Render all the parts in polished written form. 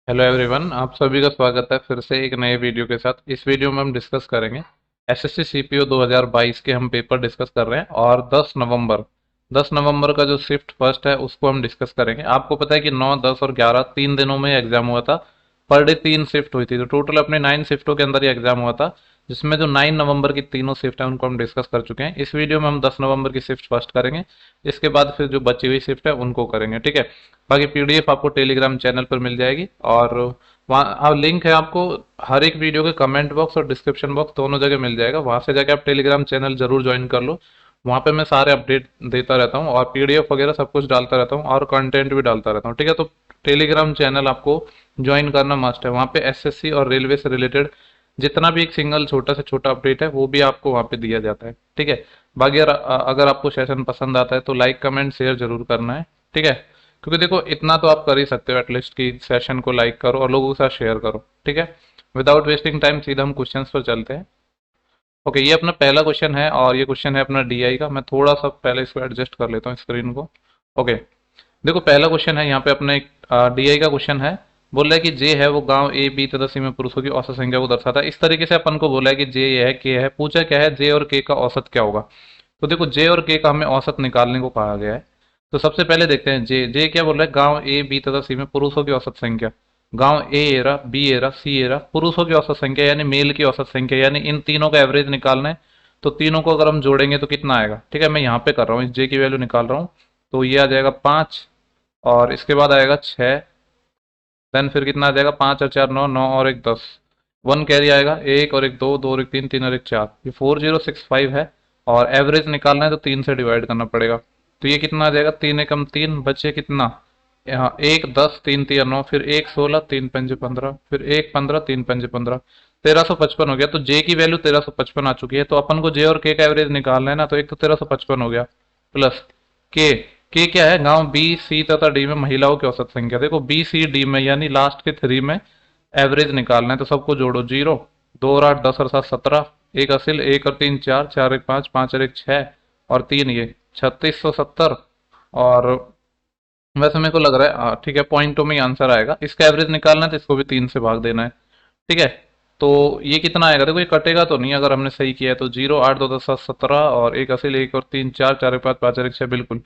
Hello everyone, आप सभी का स्वागत है फिर से एक नए वीडियो के साथ। इस वीडियो में हम डिस्कस करेंगे एसएससी सीपीओ 2022 के हम पेपर डिस्कस कर रहे हैं और 10 नवंबर का जो शिफ्ट फर्स्ट है उसको हम डिस्कस करेंगे। आपको पता है कि 9, 10 और 11 तीन दिनों में एग्जाम हुआ था। पर डे 3 शिफ्ट हुई थी, तो टोटल अपने 9 शिफ्टों के अंदर ये एग्जाम हुआ था, जिसमें जो 9 नवंबर की तीनों शिफ्ट है उनको हम डिस्कस कर चुके हैं। इस वीडियो में हम 10 नवंबर की शिफ्ट फर्स्ट करेंगे, इसके बाद फिर जो बची हुई शिफ्ट है उनको करेंगे, ठीक है। बाकी पीडीएफ आपको टेलीग्राम चैनल पर मिल जाएगी और वहाँ लिंक है आपको हर एक वीडियो के कमेंट बॉक्स और डिस्क्रिप्शन बॉक्स दोनों जगह मिल जाएगा। वहाँ से जाके आप टेलीग्राम चैनल जरूर ज्वाइन कर लो। वहाँ पे मैं सारे अपडेट देता रहता हूँ और पीडीएफ वगैरह सब कुछ डालता रहता हूँ और कंटेंट भी डालता रहता हूँ, ठीक है। तो टेलीग्राम चैनल आपको ज्वाइन करना मस्ट है। वहाँ पे एसएससी और रेलवे से रिलेटेड जितना भी एक सिंगल छोटा से छोटा अपडेट है वो भी आपको वहाँ पे दिया जाता है, ठीक है। बाकी अगर आपको सेशन पसंद आता है तो लाइक कमेंट शेयर जरूर करना है, ठीक है। क्योंकि देखो इतना तो आप कर ही सकते हो एटलीस्ट कि सेशन को लाइक करो और लोगों के साथ शेयर करो, ठीक है। विदाउट वेस्टिंग टाइम सीधा हम क्वेश्चंस पर चलते हैं। ओके, ये अपना पहला क्वेश्चन है और ये क्वेश्चन है अपना डीआई का। मैं थोड़ा सा पहले इसको एडजस्ट कर लेता हूँ स्क्रीन को। ओके, देखो पहला क्वेश्चन है यहाँ पे अपने डीआई का क्वेश्चन है। बोल रहा है कि जे है वो गांव ए बी तथा सी में पुरुषों की औसत संख्या को दर्शाता है। इस तरीके से अपन को बोला है कि जे ये है, के है, पूछा क्या है जे और के का औसत क्या होगा। तो देखो जे और के का हमें औसत निकालने को कहा गया है। तो सबसे पहले देखते हैं जे जे क्या बोल रहा है, गांव ए बी तथा सी में पुरुषों की औसत संख्या। गांव ए एरा, बी एरा, सी एरा, पुरुषों की औसत संख्या यानी मेल की औसत संख्या, यानी इन तीनों का एवरेज निकालना है। तो तीनों को अगर हम जोड़ेंगे तो कितना आएगा, ठीक है। मैं यहाँ पे कर रहा हूँ, इस जे की वैल्यू निकाल रहा हूँ। तो ये आ जाएगा 5 और इसके बाद आएगा 6। देन फिर कितना आ जाएगा, 5 और 4 9, 9 और एक 10। 1 कैरी आएगा, एक और एक दो, दो और एक तीन, तीन और एक चार, ये 4065 है। और एवरेज निकालना है तो 3 से डिवाइड करना पड़ेगा। तो ये कितना आ जाएगा, 3 एकम 3, बचे कितना, यहाँ 1 10, 3 3 9, फिर 1 16, 3 5 15, फिर 1 15, 3 5 15, 1355 हो गया। तो जे की वैल्यू 1355 आ चुकी है। तो अपन को जे और के का एवरेज निकालना है ना, तो एक तो 1355 हो गया प्लस के क्या है, गांव बी सी तथा डी में महिलाओं की औसत संख्या। देखो बी सी डी में यानी लास्ट के 3 में एवरेज निकालना है, तो सबको जोड़ो। 0 2 और 8 10 और 7 17, एक असिल, एक और तीन चार, चार एक पाँच, पाँच और एक छः, और तीन ये 3670। और वैसे मेरे को लग रहा है ठीक है, पॉइंटों में ही आंसर आएगा। इसका एवरेज निकालना है तो इसको भी 3 से भाग देना है, ठीक है। तो ये कितना आएगा, देखो ये कटेगा तो नहीं अगर हमने सही किया है। तो 0 8 2 10 7 17 और एक असिल, एक और तीन चार, चार एक पाँच, पाँच और एक छः, बिल्कुल।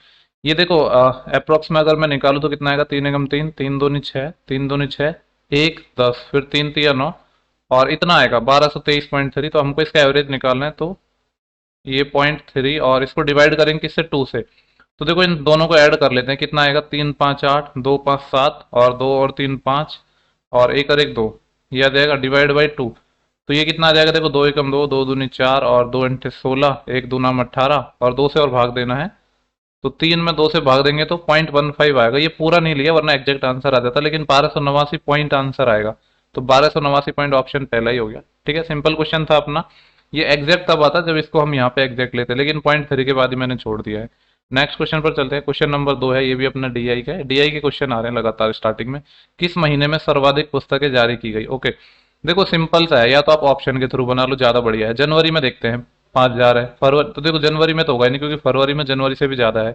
ये देखो अप्रोक्स में अगर मैं निकालूं तो कितना आएगा, 3 एकम 3, 3 दूनी 6, 3 दूनी 6, 1 10, फिर 3 3 9, और इतना आएगा 1223.3। तो हमको इसका एवरेज निकालना है। तो ये 0.3 और इसको डिवाइड करेंगे किससे, 2 से। तो देखो इन दोनों को ऐड कर लेते हैं, कितना आएगा, 3 5 8, 2 5 7 और 2 और 3 5 और एक और एक दो, ये आ जाएगा डिवाइड बाई 2। तो ये कितना आ जाएगा, देखो 2 एकम 2, 2 दूनी 4 और 2 इंटे 16, एक दूना 18 और 2 से और भाग देना है। तो 3 में 2 से भाग देंगे तो 0.15 आएगा। ये पूरा नहीं लिया वरना एग्जैक्ट आंसर आ जाता, लेकिन 1289 पॉइंट आंसर आएगा। तो 1289 पॉइंट ऑप्शन पहला ही हो गया, ठीक है। सिंपल क्वेश्चन था अपना। ये एग्जैक्ट तब आता जब इसको हम यहाँ पे एग्जैक्ट लेते, लेकिन 0.3 के बाद ही मैंने छोड़ दिया है। नेक्स्ट क्वेश्चन पर चलते हैं। क्वेश्चन नंबर 2 है, ये भी अपना डीआई का है। डीआई के क्वेश्चन आ रहे हैं लगातार स्टार्टिंग में। किस महीने में सर्वाधिक पुस्तकें जारी की गई। ओके, देखो सिंपल सा है, या तो आप ऑप्शन के थ्रू बना लो, ज्यादा बढ़िया है। जनवरी में देखते हैं 5,000 है। फरवरी तो देखो जनवरी में तो होगा ही नहीं, क्योंकि फरवरी में जनवरी से भी ज्यादा है।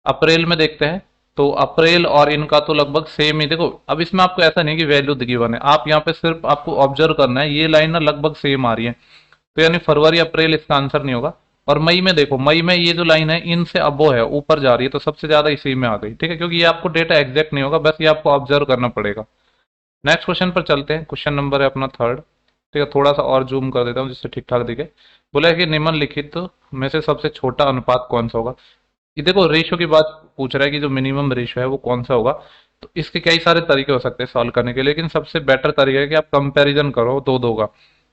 अप्रैल में देखते हैं, तो अप्रैल और इनका तो लगभग सेम ही। देखो अब इसमें आपको ऐसा नहीं कि वैल्यू गिवन है, आप यहाँ पे सिर्फ आपको ऑब्जर्व करना है, ये लाइन ना लगभग सेम आ रही है। तो यानी फरवरी अप्रैल इसका आंसर नहीं होगा। और मई में देखो, मई में ये जो लाइन है इनसे अबो है, ऊपर जा रही है, तो सबसे ज्यादा इसी में आ गई, ठीक है। क्योंकि ये आपको डेटा एग्जैक्ट नहीं होगा, बस ये आपको ऑब्जर्व करना पड़ेगा। नेक्स्ट क्वेश्चन पर चलते हैं। क्वेश्चन नंबर है अपना 3rd, ठीक है। थोड़ा सा और जूम कर देता हूँ जिससे ठीक ठाक दिखे। बोला है कि निम्नलिखित में से सबसे छोटा अनुपात कौन सा होगा। ये देखो रेशियो की बात पूछ रहा है कि जो मिनिमम रेशियो है वो कौन सा होगा। तो इसके कई सारे तरीके हो सकते हैं सॉल्व करने के, लेकिन सबसे बेटर तरीका है कि आप कंपैरिजन करो दो दो का।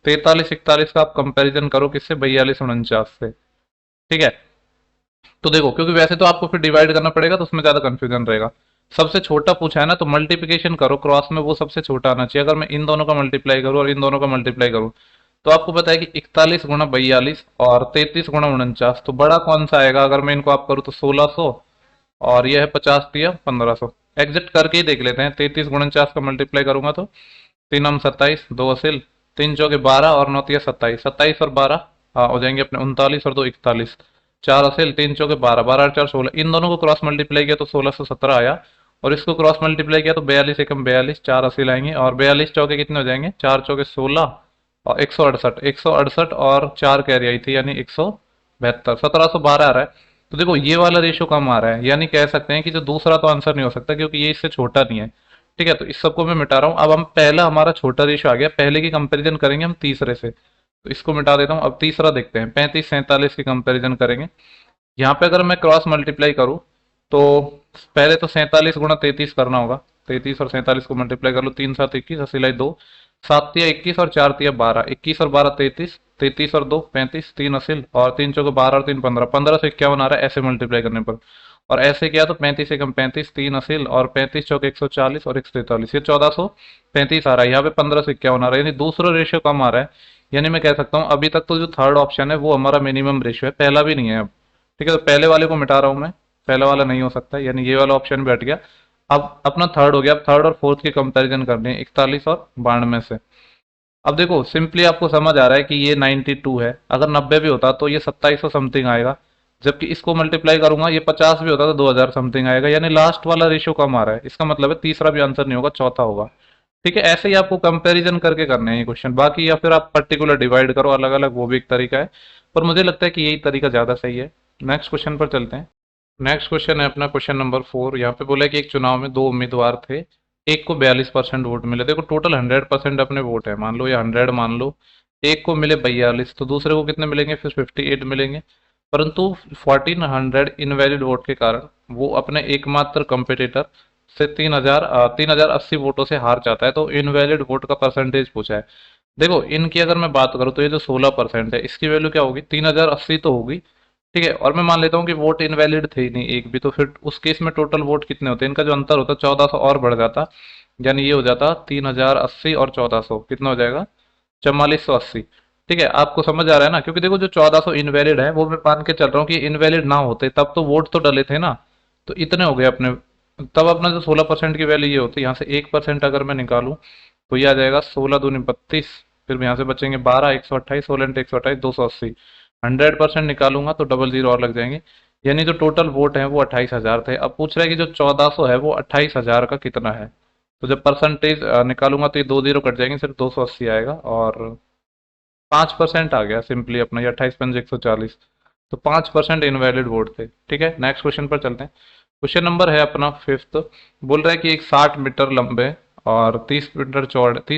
43 41 का आप कंपैरिजन करो किससे, 42 49 से, ठीक है। तो देखो क्योंकि वैसे तो आपको फिर डिवाइड करना पड़ेगा तो उसमें ज्यादा कंफ्यूजन रहेगा। सबसे छोटा पूछा है ना, तो मल्टीप्लिकेशन करो क्रॉस में, वो सबसे छोटा आना चाहिए। अगर मैं इन दोनों का मल्टीप्लाई करूँ और इन दोनों का मल्टीप्लाई करूँ, तो आपको पता है कि 41 गुणा 42 और 33 गुणा 49, तो बड़ा कौन सा आएगा। अगर मैं इनको आप करूँ तो 1600, और यह है 50 दिया 1500। एग्जिट करके ही देख लेते हैं। 33 गुणा 49 का मल्टीप्लाई करूंगा तो 3 हम 27, 2 असिल, 3 चौके 12 और 9 तिया 27, 27 और 12 हाँ हो जाएंगे अपने 39 और 2 41, 4 असिल, 3 चौके 12, 12 और 4 16। इन दोनों को क्रॉस मल्टीप्लाई किया तो 1617 आया। और इसको क्रॉस मल्टीप्लाई किया तो 42 एकम 42, 4 80 लाएंगे, और 42 चौके कितने हो जाएंगे, 4 चौके 16 और 168 और 4 कैरी आई थी यानी 172, 1712 आ रहा है। तो देखो ये वाला रेशियो कम आ रहा है, यानी कह सकते हैं कि जो दूसरा तो आंसर नहीं हो सकता क्योंकि ये इससे छोटा नहीं है। ठीक है, तो इस सबको मैं मिटा रहा हूँ। अब हम पहला हमारा छोटा रेशियो आ गया, पहले की कंपैरिजन करेंगे हम तीसरे से, तो इसको मिटा देता हूँ। अब तीसरा देखते हैं, 35 47 की कंपैरिजन करेंगे। यहाँ पे अगर मैं क्रॉस मल्टीप्लाई करूँ तो पहले तो 47 गुणा 33 करना होगा। 33 और 47 को मल्टीप्लाई कर लो, 3 7 21, 80 लाई 2, 7 तिया 21 और 4 तिया 12, 21 और 12 33, 33 और 2 35, 3 80 और 3 चौके 12 और 3 15, 15 से 51 आ रहा है ऐसे मल्टीप्लाई करने पर। और ऐसे किया तो 35 एकम 35, 3 80 और 35 चौके 140 और 143, ये 1435 आ रहा है। यहाँ पे 15 से 51 आ रहा है, यानी दूसरा रेशियो कम आ रहा है। यानी मैं कह सकता हूँ अभी तक तो जो थर्ड ऑप्शन है वो हमारा मिनिमम रेशियो है, पहला भी नहीं है अब। ठीक है, तो पहले वाले को मिटा रहा हूं मैं, पहला वाला नहीं हो सकता, यानी ये वाला ऑप्शन भी हट गया। अब अपना थर्ड हो गया। अब थर्ड और फोर्थ की कंपैरिजन करनी है, 41 और 92 से। अब देखो सिंपली आपको समझ आ रहा है कि ये 92 है, अगर 90 भी होता तो ये 2700 समथिंग आएगा, जबकि इसको मल्टीप्लाई करूंगा ये 50 भी होता तो 2000 समथिंग आएगा, यानी लास्ट वाला रेशियो कम आ रहा है। इसका मतलब है तीसरा भी आंसर नहीं होगा, चौथा होगा। ठीक है, ऐसे ही आपको कंपैरिजन करके करने हैं ये क्वेश्चन, बाकी या फिर आप पर्टिकुलर डिवाइड करो अलग अलग, वो भी एक तरीका है, पर मुझे लगता है कि यही तरीका ज्यादा सही है। नेक्स्ट क्वेश्चन पर चलते हैं। नेक्स्ट क्वेश्चन है अपना क्वेश्चन नंबर 4। यहाँ पे बोला है कि एक चुनाव में दो उम्मीदवार थे, एक को 42% वोट मिले। देखो टोटल 100% अपने वोट है, मान लो या 100 मान लो। एक को मिले 42, तो दूसरे को कितने मिलेंगे, फिर 58 मिलेंगे। परंतु 1400 इनवैलिड वोट के कारण वो अपने एकमात्र कंपिटिटर से 3080 वोटों से हार जाता है। तो इनवैलिड वोट का परसेंटेज पूछा है। देखो इनकी अगर मैं बात करूँ तो ये जो 16% है इसकी वैल्यू क्या होगी, 3080 तो होगी। ठीक है, और मैं मान लेता हूँ कि वोट इनवैलिड थे ही नहीं एक भी, तो फिर उस केस में टोटल वोट कितने होते हैं, इनका जो अंतर होता है 1400 और बढ़ जाता, यानी ये हो जाता 3080 और 1400 कितना हो जाएगा, 4480। ठीक है, आपको समझ आ रहा है ना, क्योंकि देखो जो 1400 इनवैलिड है वो मैं मान के चल रहा हूँ कि इनवैलिड ना होते तब तो वोट तो डले थे ना, तो इतने हो गए अपने। तब अपना जो 16% की वैल्यू ये होती है, यहाँ से 1% अगर मैं निकालूं तो ये आ जाएगा 16 दूनी 32, फिर यहाँ से बचेंगे 12, 128, 16 × 128, 280। 100% निकालूंगा तो डबल जीरो और लग जाएंगे, यानी जो टोटल वोट है वो 28,000 थे। अब पूछ रहा है कि जो 1400 है वो 28,000 का कितना है। तो जब परसेंटेज निकालूंगा तो ये 2 जीरो कट जाएंगे, सिर्फ 280 आएगा, और 5% आ गया सिंपली अपना, ये 28 × 140, तो 5% इनवैलिड वोट थे। ठीक है, नेक्स्ट क्वेश्चन पर चलते हैं। क्वेश्चन नंबर है अपना फिफ्थ। बोल रहा है कि एक 60 मीटर लंबे और 30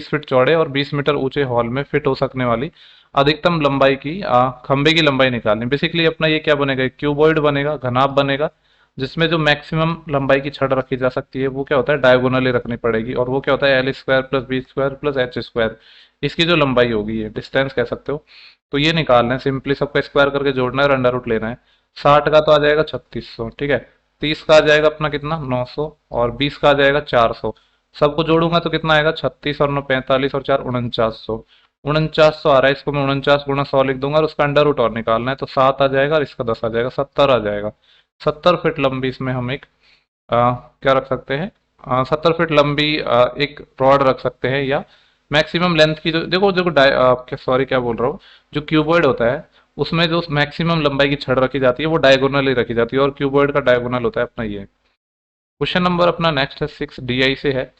फीट चौड़े और 20 मीटर ऊंचे हॉल में फिट हो सकने वाली अधिकतम लंबाई की खंबे की लंबाई निकालनी। बेसिकली अपना ये क्या बनेगा, क्यूबॉइड बनेगा, घनाभ बनेगा, जिसमें जो मैक्सिमम लंबाई की छड़ रखी जा सकती है वो क्या होता है, डायगोनली रखनी पड़ेगी, और वो क्या होता है L² + B² + H²। इसकी जो लंबाई होगी, ये डिस्टेंस कह सकते हो, तो ये निकालना है। सिंपली सबका स्क्वायर करके जोड़ना है और अंडर रूट लेना है। 60 का तो आ जाएगा 3600, ठीक है। 30 का आ जाएगा अपना कितना, 900, और 20 का आ जाएगा 400। सबको जोड़ूंगा तो कितना आएगा, 36 और 9 45 और 4 4900। 4900 आ रहा है, इसको मैं 49 × 100 लिख दूंगा, और उसका अंडर रूट और निकालना है, तो 7 आ जाएगा और इसका 10 आ जाएगा, 70 आ जाएगा। 70 फीट लंबी इसमें हम एक क्या रख सकते हैं, 70 फीट लंबी एक रॉड रख सकते हैं, या मैक्सिमम लेंथ की जो देखो देखो सॉरी क्या बोल रहा हूँ, जो क्यूबॉइड होता है उसमें जो मैक्सिमम लंबाई की छड़ रखी जाती है वो डायगोनली रखी जाती है, और क्यूबॉइड का डायगोनल होता है अपना ये। क्वेश्चन नंबर अपना नेक्स्ट है 6 DI से है।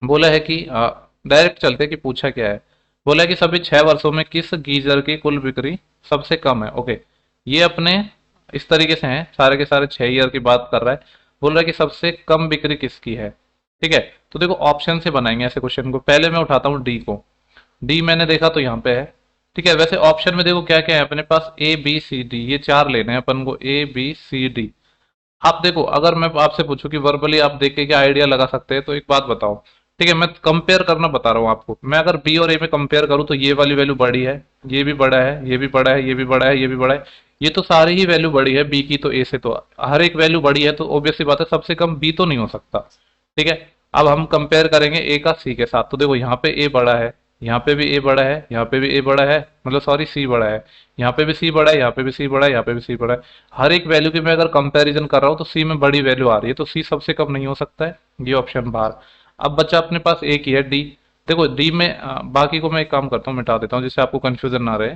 बोला है कि डायरेक्ट चलते कि पूछा क्या है। बोला है कि सभी 6 वर्षों में किस गीजर की कुल बिक्री सबसे कम है। ओके, ये अपने इस तरीके से हैं, सारे के सारे 6 ईयर की बात कर रहा है। बोल रहा है कि सबसे कम बिक्री किसकी है। ठीक है, तो देखो ऑप्शन से बनाएंगे ऐसे क्वेश्चन को। पहले मैं उठाता हूँ डी को, डी मैंने देखा तो यहाँ पे है। ठीक है, वैसे ऑप्शन में देखो क्या क्या है अपने पास, A B C D, ये 4 लेने हैं अपन को, A B C D। आप देखो अगर मैं आपसे पूछूं कि वर्बली आप देख के क्या आइडिया लगा सकते हैं, तो एक बात बताओ। ठीक है, मैं कंपेयर करना बता रहा हूँ आपको। मैं अगर बी और ए में कंपेयर करूँ तो ये वाली वैल्यू बड़ी है, ये भी बड़ा है, ये भी बड़ा है, ये भी बड़ा है, ये भी बड़ा है, ये तो सारी ही वैल्यू बड़ी है बी की, तो ए से तो हर एक वैल्यू बड़ी है, तो ऑब्वियसली बात है सबसे कम बी तो नहीं हो सकता। ठीक है, अब हम कंपेयर करेंगे ए का सी के साथ, तो देखो यहाँ पे ए बड़ा है, यहाँ पे भी ए बड़ा है, यहाँ पे भी ए बड़ा है, मतलब सॉरी सी बड़ा है, यहाँ पे भी सी बड़ा है, यहाँ पे भी सी बड़ा है, यहाँ पे भी सी बड़ा है। हर एक वैल्यू की मैं अगर कंपैरिजन कर रहा हूँ तो सी में बड़ी वैल्यू आ रही है, तो सी सबसे कम नहीं हो सकता है, ये ऑप्शन बाहर। अब बच्चा अपने पास एक ही है डी। देखो डी में बाकी को मैं एक काम करता हूँ, मिटा देता हूँ जिससे आपको कंफ्यूजन ना रहे।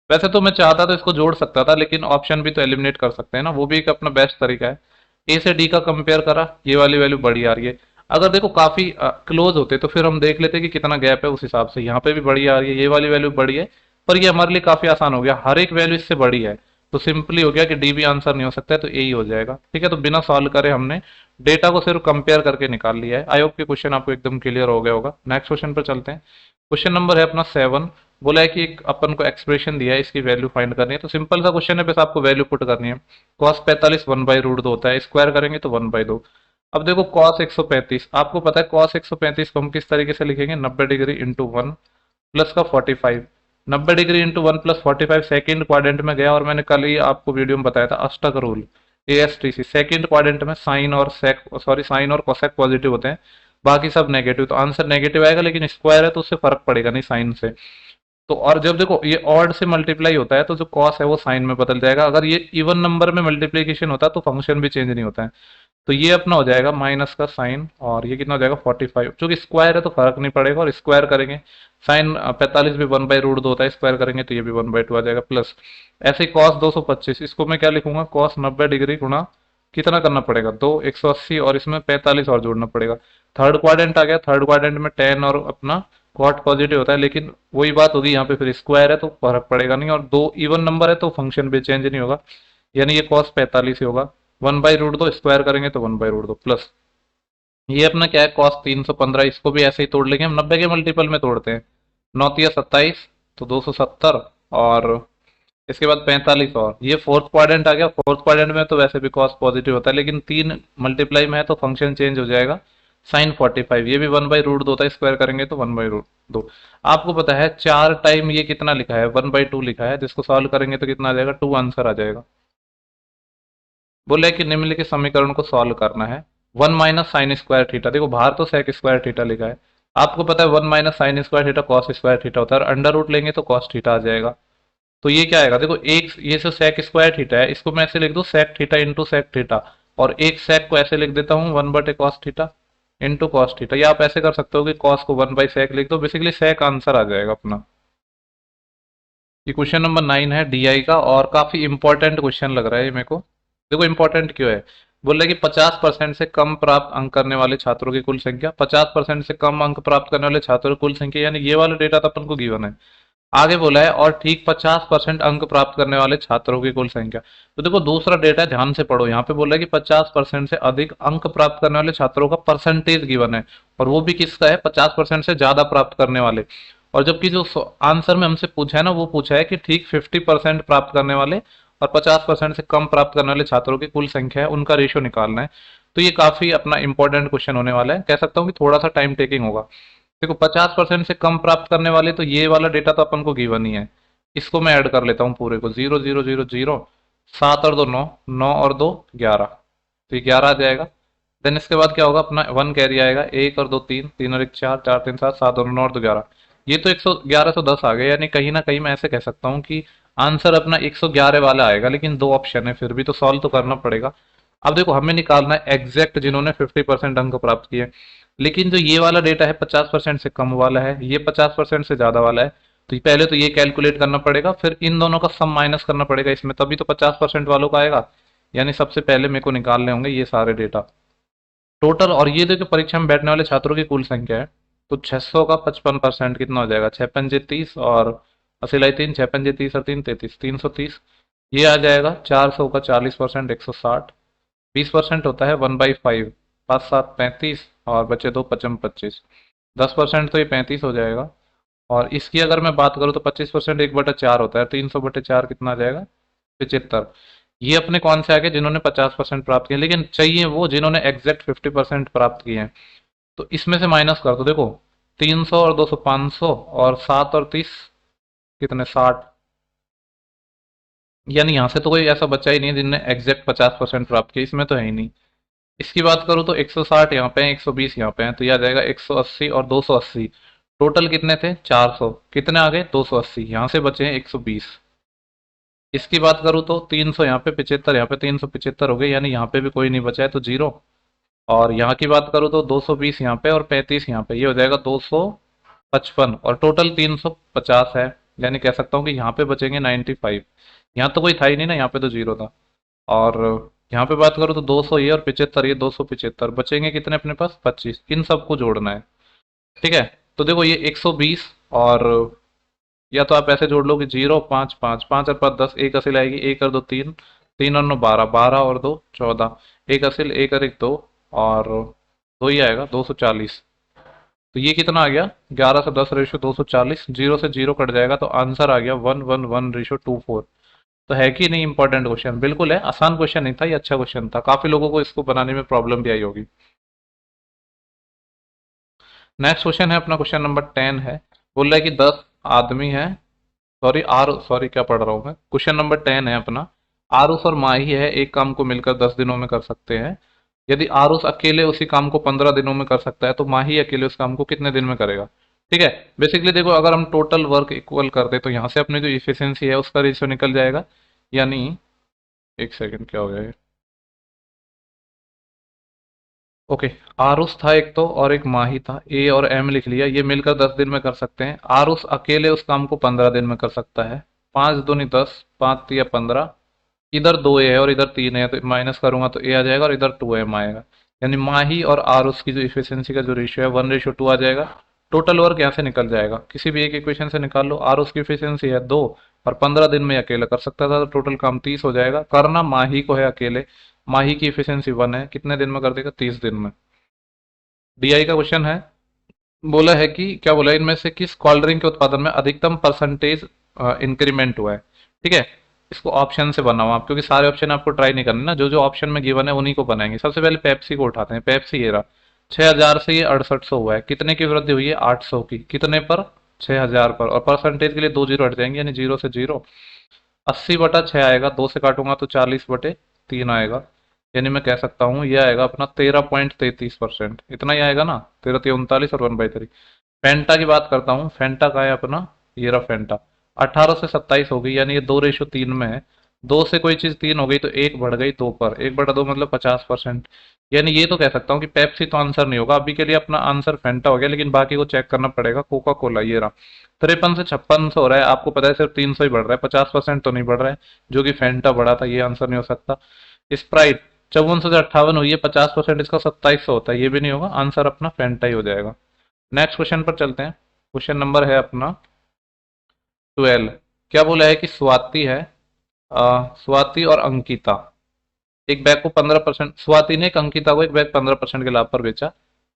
वैसे तो मैं चाहता तो इसको जोड़ सकता था, लेकिन ऑप्शन भी तो एलिमिनेट कर सकते हैं ना, वो भी एक अपना बेस्ट तरीका है। ए से डी का कंपेयर करा, ये वाली वैल्यू बड़ी आ रही है। अगर देखो काफी क्लोज होते तो फिर हम देख लेते कि कितना गैप है, उस हिसाब से यहाँ पे भी बड़ी आ रही है, ये वाली वैल्यू बड़ी है। पर ये हमारे लिए काफी आसान हो गया, हर एक वैल्यू इससे बड़ी है, तो सिंपली हो गया कि डी भी आंसर नहीं हो सकता है, तो ए ही हो जाएगा। ठीक है, तो बिना सॉल्व करे हमने डेटा को सिर्फ कंपेयर करके निकाल लिया है। आई होप कि क्वेश्चन आपको एकदम क्लियर हो गया होगा। नेक्स्ट क्वेश्चन पर चलते हैं। क्वेश्चन नंबर है अपना 7। बोला है कि एक अपन को एक्सप्रेशन दिया है, इसकी वैल्यू फाइंड करनी है। तो सिंपल सा क्वेश्चन है, बस आपको वैल्यू पुट करनी है। कॉस 45 1/√2 होता है, स्क्वायर करेंगे तो 1/2। अब देखो कॉस 135, आपको पता है कॉस 135 को हम किस तरीके से लिखेंगे, 90 डिग्री इंटू 1 प्लस का 45। 90 degree into 1 plus 45 second quadrant में गया, और मैंने कल ही आपको वीडियो में बताया था अष्टक रूल, ASTC। सेकेंड क्वाड्रेंट में साइन और कोसेक पॉजिटिव होते हैं, बाकी सब नेगेटिव, तो आंसर नेगेटिव आएगा। लेकिन स्क्वायर है तो उससे फर्क पड़ेगा नहीं साइन से। तो और जब देखो ये ऑड से मल्टीप्लाई होता है तो जो कॉस है वो साइन में बदल जाएगा। अगर ये इवन नंबर में मल्टीप्लीकेशन होता है तो फंक्शन भी चेंज नहीं होता है। तो ये अपना हो जाएगा माइनस का साइन, और ये कितना हो जाएगा 45। चूंकि स्क्वायर है तो फर्क नहीं पड़ेगा, और स्क्वायर करेंगे साइन 45 भी 1/√2 होता है, स्क्वायर करेंगे तो ये भी 1/2 आ जाएगा प्लस। ऐसे ही कॉस 225, इसको मैं क्या लिखूंगा, कॉस 90 डिग्री गुणा कितना करना पड़ेगा, 180, और इसमें 45 और जोड़ना पड़ेगा। थर्ड क्वाड्रेंट आ गया, थर्ड क्वाड्रेंट में टेन और अपना कॉट पॉजिटिव होता है, लेकिन वही बात होगी यहाँ पे, फिर स्क्वायर है तो फर्क पड़ेगा नहीं, और दो इवन नंबर है तो फंक्शन भी चेंज नहीं होगा, यानी ये कॉस 45 ही होगा। 1/√2 स्क्वायर करेंगे तो 1/√2 प्लस ये अपना क्या है कॉस 315, इसको भी ऐसे ही तोड़ लेंगे हम, 90 के मल्टीपल में तोड़ते हैं। 9×3 = 27, तो 270, और इसके बाद 45, और ये फोर्थ क्वाड्रेंट आ गया। फोर्थ क्वाड्रेंट में तो वैसे भी कॉस पॉजिटिव होता है, लेकिन 3 मल्टीप्लाई में है तो फंक्शन चेंज हो जाएगा। साइन 45, ये भी 1/√2 होता है, स्क्वायर करेंगे तो 1/√2। आपको पता है 4 टाइम ये कितना लिखा है, 1/2 लिखा है, जिसको सॉल्व करेंगे तो कितना आ जाएगा, 2 आंसर आ जाएगा। बोले कि निम्नलिखित समीकरण को सॉल्व करना है। 1 माइनस साइन स्क्वायर थीटा, देखो बाहर तो सेक स्क्वायर थीटा लिखा है, आपको पता है 1 minus sine square theta cos square theta होता है, और अंडर रूट लेंगे तो कॉस थीटा आ जाएगा। तो ये क्या आएगा, देखो एक ये जो सेक स्क्वायर थीटा है इसको मैं ऐसे लिख दूं sec theta into sec theta, और एक सेक को ऐसे लिख देता हूँ 1/cos theta into cos theta, या आप ऐसे कर सकते हो कि कॉस को 1/sec लिख दो, बेसिकली सेक आंसर आ जाएगा अपना। ये क्वेश्चन नंबर 9 है DI का, और काफी इंपॉर्टेंट क्वेश्चन लग रहा है ये मेरे को। देखो इंपॉर्टेंट क्यों है, बोल रहे कि 50% से कम प्राप्त अंक करने वाले छात्रों की कुल संख्या, 50% से कम अंक प्राप्त करने वाले छात्रों की कुल संख्या, यानी ये वाला डेटा तो अपन को गिवन है। आगे बोला है और ठीक 50% अंक प्राप्त करने वाले छात्रों की कुल संख्या। तो देखो दूसरा डेटा ध्यान से पढ़ो, यहाँ पे बोला है कि 50% से अधिक अंक प्राप्त करने वाले छात्रों का परसेंटेज गिवन है, और वो भी किसका है, 50% से ज्यादा प्राप्त करने वाले। और जबकि जो आंसर में हमसे पूछा है ना, वो पूछा है कि ठीक 50% प्राप्त करने वाले और 50% से कम प्राप्त करने वाले छात्रों की कुल संख्या है, उनका रेशियो निकालना है। तो ये काफी अपना इंपॉर्टेंट क्वेश्चन होने वाला है, कह सकता हूँ कि थोड़ा सा टाइम टेकिंग होगा। देखो 50% से कम प्राप्त करने वाले, तो ये वाला डेटा तो अपन को गिवन ही है, इसको मैं ऐड कर लेता हूँ पूरे को, 0 0 0 0, 7 और 2 9, 9 और 2 11, तो ये 11 आ जाएगा। देन इसके बाद क्या होगा, अपना 1 कैरी आएगा, 1 और 2 3, 3 और 1 4, 4 3 7, 7 और 9 और 2 11, ये तो 1110 आ गया। यानी कहीं ना कहीं मैं ऐसे कह सकता हूँ कि आंसर अपना 111 वाला आएगा, लेकिन दो ऑप्शन है, फिर भी तो सॉल्व तो करना पड़ेगा। अब देखो हमें निकालना है एग्जैक्ट जिन्होंने 50% अंक प्राप्त किए, लेकिन जो ये वाला डेटा है 50% से कम वाला है, ये 50% से ज्यादा वाला है, तो पहले तो ये कैलकुलेट करना पड़ेगा, फिर इन दोनों का सम माइनस करना पड़ेगा इसमें, तभी तो 50% वालों का आएगा। यानी सबसे पहले मेरे को निकालने होंगे ये सारे डेटा टोटल, और ये देखो परीक्षा में बैठने वाले छात्रों की कुल संख्या है। तो 600 का 55% कितना हो जाएगा, 6×5 = 30, और 80 × 3, 6×5 = 30 और 3 33, 330। ये आ जाएगा 400 का 40% 160, 20% होता है 1/5, 5 7 35, और बचे 2 55 25, 10% तो ये 35 हो जाएगा। और इसकी अगर मैं बात करूँ तो 25% 1/4 होता है, 300/4 कितना आ जाएगा, 75। ये अपने कौन से आ गए, जिन्होंने 50% प्राप्त किए, लेकिन चाहिए वो जिन्होंने एग्जैक्ट 50% प्राप्त किए हैं। तो इसमें से माइनस कर दो, देखो 300 और 200 500, और 7 और 30 कितने 60, यानी यहाँ से तो कोई ऐसा बच्चा ही नहीं है जिनने एग्जैक्ट 50% प्राप्त किया, इसमें तो है ही नहीं। इसकी बात करूँ तो 160 यहाँ पे है, 120 यहाँ पे है, तो यह आ जाएगा 180 और 280, टोटल कितने थे 400, कितने आ गए 280, यहाँ से बचे हैं 120। इसकी बात करूँ तो 300 यहाँ पे 75, यहाँ पे 375 हो गए, यानी यहाँ पे भी कोई नहीं बचा है तो जीरो। और यहाँ की बात करूँ तो 220 यहाँ पे और 35 यहाँ पे, ये हो जाएगा 255, और टोटल 350 है, यानी कह सकता हूँ कि यहाँ पे बचेंगे 95। यहाँ तो कोई था ही नहीं ना, यहाँ पे तो जीरो था। और यहाँ पे बात करो तो 200 ये और 75 ये, 275 बचेंगे कितने अपने पास, 25। इन सबको जोड़ना है। ठीक है, तो देखो ये 120, और या तो आप ऐसे जोड़ लो कि 0 5 5 5 और 5 10, एक असिल आएगी, एक और दो तीन, तीन और नौ 12, 12 और दो 14, एक असिल, एक और एक दो, और दो ही आएगा, 240। तो ये कितना आ गया, 11 से 10 रेशो 240, जीरो से जीरो कट जाएगा तो आंसर आ गया 111 रेशो 24। तो है कि नहीं इंपॉर्टेंट क्वेश्चन, बिल्कुल है, आसान क्वेश्चन नहीं था, ये अच्छा क्वेश्चन था, काफी लोगों को इसको बनाने में प्रॉब्लम भी आई होगी। नेक्स्ट क्वेश्चन है अपना, क्वेश्चन नंबर 10 है। बोल रहा है कि 10 आदमी है, सॉरी क्या पढ़ रहा हूँ मैं, क्वेश्चन नंबर 10 है अपना। आरुष और माही है, एक काम को मिलकर 10 दिनों में कर सकते हैं। यदि आरुष अकेले उसी काम को 15 दिनों में कर सकता है तो माही अकेले उस काम को कितने दिन में करेगा। ठीक है, बेसिकली देखो, अगर हम टोटल वर्क इक्वल कर दे तो यहाँ से अपनी जो इफिशियंसी है उसका रेशियो निकल जाएगा। यानी, एक सेकंड, क्या हो गया ये, ओके। आरुष था एक तो, और एक माही था, ए और एम लिख लिया, ये मिलकर 10 दिन में कर सकते हैं। आरुष अकेले उस काम को 15 दिन में कर सकता है। 5 दूनी 10, 5 तिया 15, इधर 2 ए है और इधर 3 है, तो माइनस करूंगा तो ए आ जाएगा और इधर 2 एम आएगा। यानी माही और आरुष की जो इफिशियंसी का जो रेशियो है 1:2 आ जाएगा। टोटल वर्क यहाँ से निकल जाएगा, किसी भी एक इक्वेशन से निकाल लो। आरुष की इफिशियंसी है 2, और 15 दिन में अकेला कर सकता था, तो टोटल काम 30 हो जाएगा। करना माही को है अकेले, माही की इफिशियंसी 1 है, कितने दिन में कर देगा, 30 दिन में। डीआई का क्वेश्चन है। बोला है कि, क्या बोला है, इनमें से किस कोल्ड ड्रिंक के उत्पादन में अधिकतम परसेंटेज इंक्रीमेंट हुआ है। ठीक है, इसको ऑप्शन से बनाओ आप, क्योंकि सारे ऑप्शन आपको ट्राई नहीं करने ना, जो जो ऑप्शन में गिवन है उन्हीं को बनाएंगे। सबसे पहले पेप्सी को उठाते हैं। पेप्सी ये रहा, 6,000 से ये 6800 हुआ है, कितने की वृद्धि हुई है, 800 की, कितने पर, 6,000 पर, और परसेंटेज के लिए दो जीरो हट जाएंगे, यानी 0 से 0। 80/6 आएगा, 2 से काटूंगा तो 40/3 आएगा। यानी मैं कह सकता हूँ ये आएगा अपना 13.33%, इतना ही आएगा ना, 13 3 39 और 1/3। फेंटा की बात करता हूँ, फेंटा का है अपना, ये रहा फेंटा, 18 से 27 हो गई, यानी ये 2:3 में है। दो से कोई चीज 3 हो गई तो एक बढ़ गई 2 पर, 1/2 मतलब 50%। यानी ये तो कह सकता हूँ कि पेप्सी तो आंसर नहीं होगा, अभी के लिए अपना आंसर फेंटा हो गया, लेकिन बाकी को चेक करना पड़ेगा। कोका कोला ये रहा, 53 से 56 हो रहा है, आपको पता है सिर्फ 300 ही बढ़ रहा है, 50% तो नहीं बढ़ रहा है, जो कि फेंटा बढ़ा था, ये आंसर नहीं हो सकता। स्प्राइट 54 से 58 हुई है, 50% इसका 2700 होता है, ये भी नहीं होगा, आंसर अपना फेंटा ही हो जाएगा। नेक्स्ट क्वेश्चन पर चलते हैं, क्वेश्चन नंबर है अपना 12। क्या बोला है कि स्वाति है, स्वाति और अंकिता एक बैग को 15%, स्वाति ने एक अंकिता को एक बैग 15% के लाभ पर बेचा,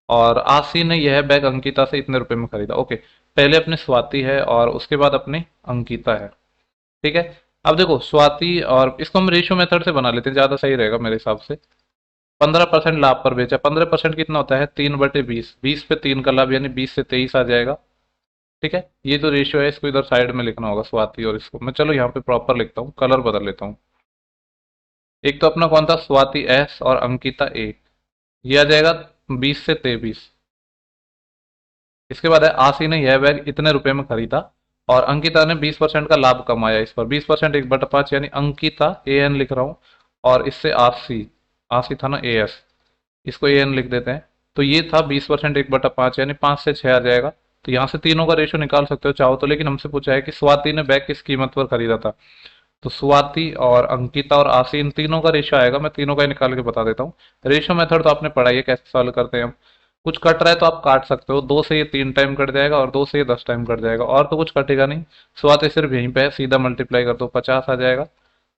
और आशी ने यह बैग अंकिता से इतने रुपए में खरीदा। ओके, पहले अपने स्वाति है और उसके बाद अपने अंकिता है। ठीक है, अब देखो स्वाति, और इसको हम रेशियो मेथड से बना लेते हैं, ज्यादा सही रहेगा मेरे हिसाब से। 15% लाभ पर बेचा, 15% कितना होता है, 3/20, 20 पे 3 का लाभ, यानी 20 से 23 आ जाएगा। ठीक है, ये जो रेशियो है इसको इधर साइड में लिखना होगा, स्वाति और इसको मैं, चलो यहाँ पे प्रॉपर लिखता हूँ, कलर बदल लेता हूँ। एक तो अपना कौन था, स्वाति एस और अंकिता ए, ये आ जाएगा 20 से 23। इसके बाद है, आशी ने यह बैग इतने रुपए में खरीदा, और अंकिता ने 20% का लाभ कमाया इस पर, 20% 1/5, यानी अंकिता ए एन लिख रहा हूँ, और इससे आशी, आशी था ना ए एस, इसको ए एन लिख देते हैं। तो ये था 20% 1/5, यानी 5 से 6 आ जाएगा। तो यहाँ से तीनों का रेशो निकाल सकते हो चाहो तो, लेकिन हमसे पूछा है कि स्वाति ने बैग किस कीमत पर खरीदा था। तो स्वाति और अंकिता और आशी, इन तीनों का रेशो आएगा, मैं तीनों का ही निकाल के बता देता हूँ। रेशो मेथड तो आपने पढ़ा ही है, कैसे सॉल्व करते हैं हम। कुछ कट रहा है तो आप काट सकते हो, 2 से ये 3 टाइम कट जाएगा और 2 से ये 10 टाइम कट जाएगा, और तो कुछ कटेगा नहीं। स्वाति सिर्फ यहीं पे है, सीधा मल्टीप्लाई कर दो, 50 आ जाएगा।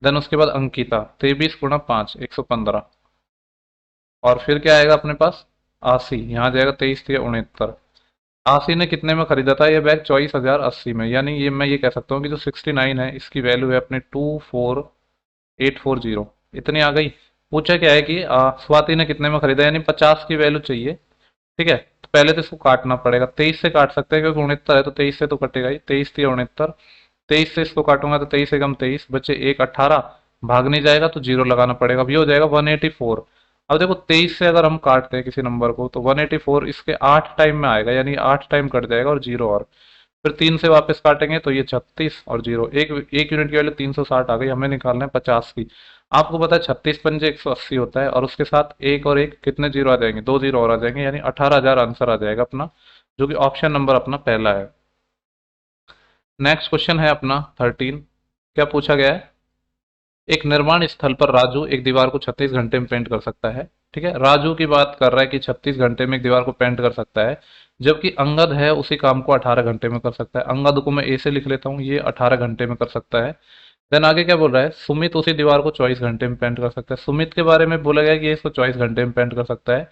देन उसके बाद अंकिता, 23 × 5 115, और फिर क्या आएगा अपने पास, आशी, यहाँ जाएगा 23 × 3 = 69। आशी ने कितने में खरीदा था ये बैग, 24,080 में, यानी ये मैं ये कह सकता हूँ कि जो 69 है इसकी वैल्यू है अपने 24840, इतनी आ गई। पूछा क्या है कि स्वाति ने कितने में खरीदा, यानी 50 की वैल्यू चाहिए। ठीक है, तो पहले तो इसको काटना पड़ेगा, 23 से काट सकते हैं क्योंकि 69 है, तो 23 से तो कटेगा ही, 23 × 3 = 69। 23 से इसको काटूंगा तो 23 एकम 23, बचे एक 18, भाग नहीं जाएगा तो जीरो लगाना पड़ेगा, अब ये हो जाएगा 184। अब देखो 23 से अगर हम काटते हैं किसी नंबर को तो 184 इसके 8 टाइम में आएगा, यानी 8 टाइम कट जाएगा और जीरो, और फिर 3 से वापस काटेंगे तो ये 36 और जीरो, एक एक यूनिट की वैल्यू 360 आ गई, हमें निकालना है 50 की। आपको पता है 36 × 5 = 180 होता है, और उसके साथ एक और एक कितने जीरो आ जाएंगे, दो जीरो और आ जाएंगे, यानी 18,000 आंसर आ जाएगा अपना, जो कि ऑप्शन नंबर अपना पहला है। नेक्स्ट क्वेश्चन है अपना 13। क्या पूछा गया है, एक निर्माण स्थल पर राजू एक दीवार को 36 घंटे में पेंट कर सकता है। ठीक है, राजू की बात कर रहा है कि 36 घंटे में एक दीवार को पेंट कर सकता है, जबकि अंगद है उसी काम को 18 घंटे में कर सकता है। अंगद को मैं ए से लिख लेता हूँ, ये 18 घंटे में कर सकता है। देन आगे क्या बोल रहा है, सुमित उसी दीवार को 24 घंटे में पेंट कर सकता है। सुमित के बारे में बोला गया कि ये इसको 24 घंटे में पेंट कर सकता है।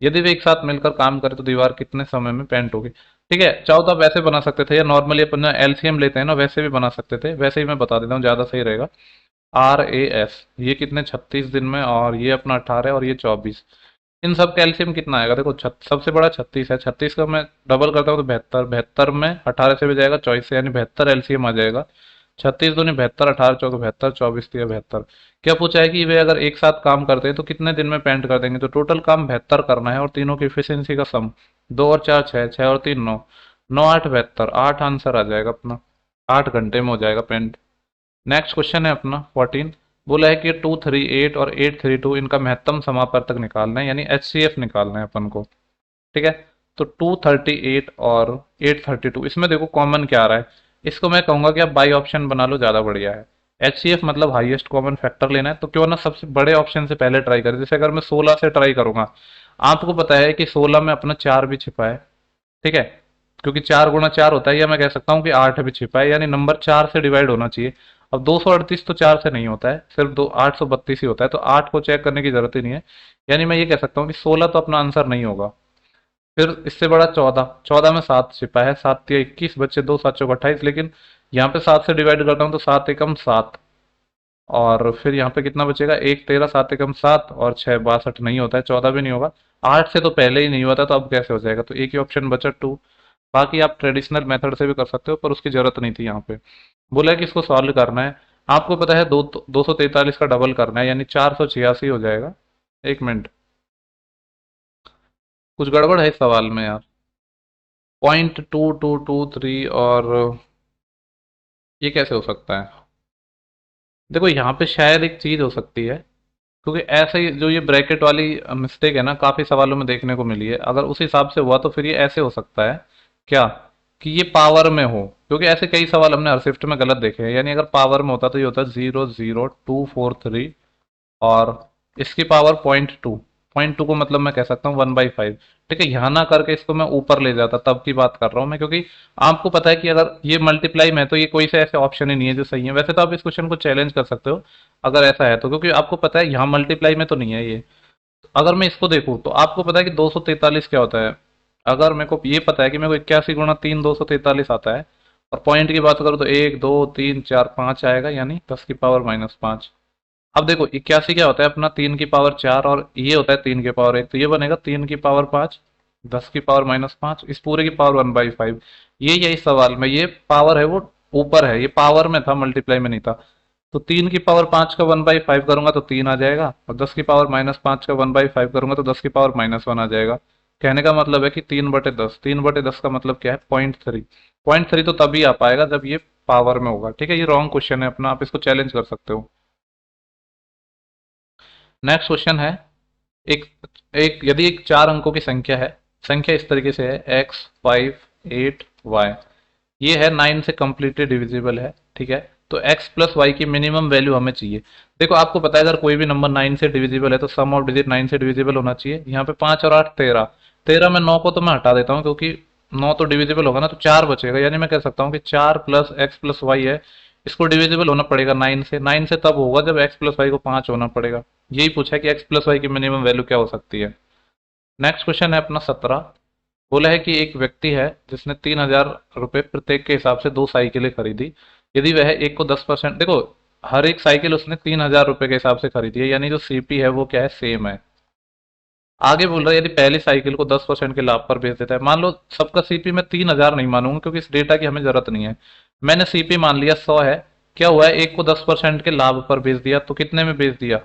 यदि वे एक साथ मिलकर काम करें तो दीवार कितने समय में पेंट होगी। ठीक है, चाहो तो आप वैसे बना सकते थे, या नॉर्मली अपन एलसीएम लेते हैं ना, वैसे भी बना सकते थे। वैसे ही मैं बता देता हूँ, ज्यादा सही रहेगा। RAS, ये कितने 36 दिन में, और ये अपना 18 और ये 24। इन सब का एलसीएम कितना आएगा, देखो सबसे बड़ा 36 है, 36 का मैं डबल करता हूँ तो 72, 72 में 18 से भी जाएगा 24 से, यानी 72 एलसीएम आ जाएगा। 36 दूनी 72, 18 चौके 72, 24 दिया 72। क्या पूछा है कि वे अगर एक साथ काम करते हैं तो कितने दिन में पेंट कर देंगे, तो टोटल काम 72 करना है, और तीनों की इफिशियंसी का सम, 2 और 4 6, 6 और 3 9, 9 8 72, 8 आंसर आ जाएगा अपना। 8 घंटे में हो जाएगा पेंट। नेक्स्ट क्वेश्चन है अपना 14। बोला है कि 238 और 832 इनका महत्तम समापवर्तक निकालना है, यानी HCF निकालना है अपन को। ठीक है, तो 238 और 832, इसमें देखो कॉमन क्या आ रहा है। इसको मैं कहूंगा कि आप बाई ऑप्शन बना लो, ज्यादा बढ़िया है। HCF मतलब हाईएस्ट कॉमन फैक्टर लेना है, तो क्यों ना सबसे बड़े ऑप्शन से पहले ट्राई करें। जैसे अगर मैं 16 से ट्राई करूंगा, आपको पता है कि 16 में अपना 4 भी छिपा है। ठीक है, क्योंकि 4 गुणा 4 होता है, या मैं कह सकता हूँ कि 8 भी छिपा है, यानी नंबर 4 से डिवाइड होना चाहिए। अब 238 तो 4 से नहीं होता है, सिर्फ 832 ही होता है, तो 8 को चेक करने की जरूरत ही नहीं है। यानी मैं ये कह सकता हूँ कि 16 तो अपना आंसर नहीं होगा। फिर इससे बड़ा 14, 14 में 7 छिपा है, 7 या 21 बच्चे, 2 7 चौक 28, लेकिन यहाँ पे 7 से डिवाइड करता हूँ तो 7 एकम 7, और फिर यहाँ पे कितना बचेगा, 1 13, 7 एकम 7, और 6 62 नहीं होता है, 14 भी नहीं होगा। 8 से तो पहले ही नहीं हुआ था, तो अब कैसे हो जाएगा, तो एक ही ऑप्शन बचा 2। बाकी आप ट्रेडिशनल मेथड से भी कर सकते हो, पर उसकी जरूरत नहीं थी यहाँ पे। बोला है कि इसको सॉल्व करना है। आपको पता है 243 का डबल करना है, यानी 486 हो जाएगा। एक मिनट, कुछ गड़बड़ है इस सवाल में यार। 0.2223, और ये कैसे हो सकता है। देखो यहाँ पे शायद एक चीज हो सकती है, क्योंकि ऐसे ही जो ये ब्रैकेट वाली मिस्टेक है ना, काफी सवालों में देखने को मिली है। अगर उस हिसाब से हुआ तो फिर ये ऐसे हो सकता है क्या, कि ये पावर में हो, क्योंकि ऐसे कई सवाल हमने हर शिफ्ट में गलत देखे हैं। यानी अगर पावर में होता तो ये होता 00243, और इसकी पावर 0.2, 0.2 को मतलब मैं कह सकता हूँ 1/5। ठीक है, यहाँ ना करके इसको मैं ऊपर ले जाता, तब की बात कर रहा हूँ मैं, क्योंकि आपको पता है कि अगर ये मल्टीप्लाई में है, तो ये कोई से ऐसे ऑप्शन ही नहीं है जो सही है। वैसे तो आप इस क्वेश्चन को चैलेंज कर सकते हो अगर ऐसा है तो, क्योंकि आपको पता है यहाँ मल्टीप्लाई में तो नहीं है ये। अगर मैं इसको देखूँ तो आपको पता है कि 243 क्या होता है। अगर मेरे को ये पता है कि मेरे को 81 × 3 243 आता है, और पॉइंट की बात करूँ तो 1 2 3 4 5 आएगा, यानी 10⁻⁻5। अब देखो 81 क्या होता है अपना, 3⁻4, और ये होता है 3⁻1, तो ये बनेगा 3⁻5, 10⁻⁻5, इस पूरे की पावर 1/5। ये इस सवाल में ये पावर है वो ऊपर है, ये पावर में था, मल्टीप्लाई में नहीं था। तो 3⁻5 का 1/5 करूंगा तो 3 आ जाएगा, और 10⁻⁻5 का 1/5 करूंगा तो 10⁻1 आ जाएगा। कहने का मतलब है कि 3/10, 3/10 का मतलब क्या है, 0.3। 0.3 तो तभी आ पाएगा जब ये पावर में होगा। ठीक है, ये रॉन्ग क्वेश्चन है अपना, आप इसको चैलेंज कर सकते हो। नेक्स्ट क्वेश्चन है, एक एक यदि एक 4 अंकों की संख्या है, संख्या इस तरीके से है x5 8 y, ये है 9 से कम्प्लीटली डिविजिबल है। ठीक है, तो x प्लस वाई की मिनिमम वैल्यू हमें चाहिए। देखो आपको पता है अगर कोई भी नंबर 9 से डिविजिबल है तो सम ऑफ डिजिट 9 से डिविजिबल होना चाहिए। यहाँ पे 5 और 8 13, 13 में 9 को तो मैं हटा देता हूँ, क्योंकि 9 तो डिविजिबल होगा ना, तो 4 बचेगा। यानी मैं कह सकता हूँ कि 4 प्लस एक्स प्लस वाई है, इसको डिविजिबल होना पड़ेगा 9 से। 9 से तब होगा जब x प्लस वाई को 5 होना पड़ेगा। यही पूछा है कि x प्लस वाई की मिनिमम वैल्यू क्या हो सकती है। नेक्स्ट क्वेश्चन है अपना 17। बोला है कि एक व्यक्ति है जिसने 3,000 रुपये प्रत्येक के हिसाब से 2 साइकिलें खरीदी। यदि वह एक को 10%, देखो हर एक साइकिल उसने 3,000 रुपये के हिसाब से खरीदी है, यानी जो सीपी है वो क्या है, सेम है। आगे बोल रहा है यदि पहली साइकिल को 10% के लाभ पर बेच देता है। मान लो सबका सीपी मैं 3,000 नहीं मानूंगा, क्योंकि इस डेटा की हमें जरूरत नहीं है। मैंने सीपी मान लिया 100 है। क्या हुआ है, एक को 10% के लाभ पर बेच दिया, तो कितने में बेच दिया,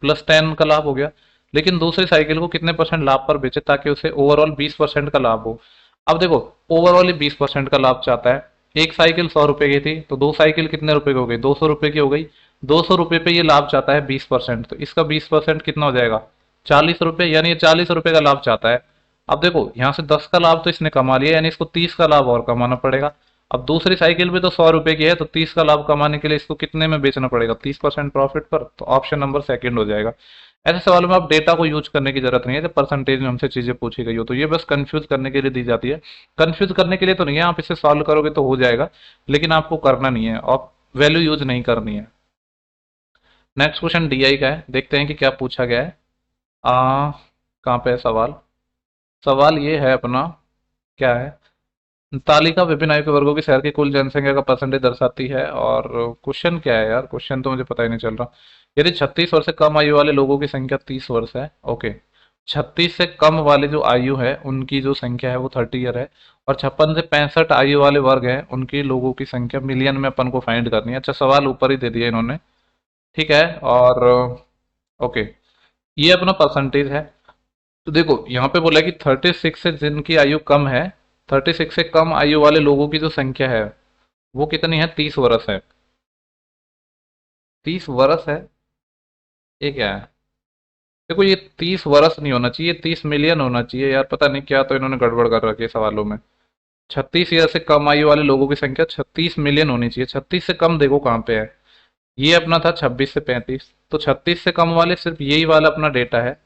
+10 का लाभ हो गया। लेकिन दूसरी साइकिल को कितने परसेंट लाभ पर बेचे, ताकि उसे ओवरऑल 20% का लाभ हो। अब देखो ओवरऑल ही 20% का लाभ चाहता है। एक साइकिल 100 रुपए की थी, तो 2 साइकिल कितने रुपए की हो गई, 200 रुपए की हो गई। 200 रुपए पे ये लाभ चाहता है 20%, तो इसका 20% कितना हो जाएगा, 40 रुपए, यानी ये 40 रुपए का लाभ चाहता है। अब देखो यहाँ से 10 का लाभ तो इसने कमा लिया, यानी इसको 30 का लाभ और कमाना पड़ेगा। अब दूसरी साइकिल भी तो 100 रुपए की है, तो 30 का लाभ कमाने के लिए इसको कितने में बेचना पड़ेगा, 30% प्रॉफिट पर, तो ऑप्शन नंबर सेकंड हो जाएगा। ऐसे सवालों में आप डेटा को यूज करने की जरूरत नहीं है, जब परसेंटेज में हमसे चीजें पूछी गई हो तो ये बस कंफ्यूज करने के लिए दी जाती है। कंफ्यूज करने के लिए तो नहीं है, आप इसे सॉल्व करोगे तो हो जाएगा, लेकिन आपको करना नहीं है, आप वैल्यू यूज नहीं करनी है। नेक्स्ट क्वेश्चन डीआई का है, देखते हैं कि क्या पूछा गया है। आ कहाँ पे है सवाल? सवाल ये है अपना, क्या है, तालिका विभिन्न आयु के वर्गों की शहर की कुल जनसंख्या का परसेंटेज दर्शाती है। और क्वेश्चन क्या है यार, क्वेश्चन तो मुझे पता ही नहीं चल रहा। यदि 36 वर्ष से कम आयु वाले लोगों की संख्या 30 वर्ष है, ओके, 36 से कम वाले जो आयु है उनकी जो संख्या है वो 30 ईयर है, और 56 से 65 आयु वाले वर्ग हैं उनके लोगों की संख्या मिलियन में अपन को फाइंड करनी है। अच्छा, सवाल ऊपर ही दे दिया इन्होंने, ठीक है। और ओके, ये अपना परसेंटेज है। तो देखो यहाँ पे बोला है कि 36 से जिनकी आयु कम है, 36 से कम आयु वाले लोगों की जो संख्या है वो कितनी है, 30 वर्ष है। 30 वर्ष है, ये क्या है? देखो ये 30 वर्ष नहीं होना चाहिए, 30 मिलियन होना चाहिए यार, पता नहीं क्या तो इन्होंने गड़बड़ कर रखी है सवालों में। 36 ईयर से कम आयु वाले लोगों की संख्या 36 मिलियन होनी चाहिए, 36 से कम देखो कहाँ पे है, ये अपना था 26 से 35, तो 36 से कम वाले सिर्फ यही वाला अपना डेटा है,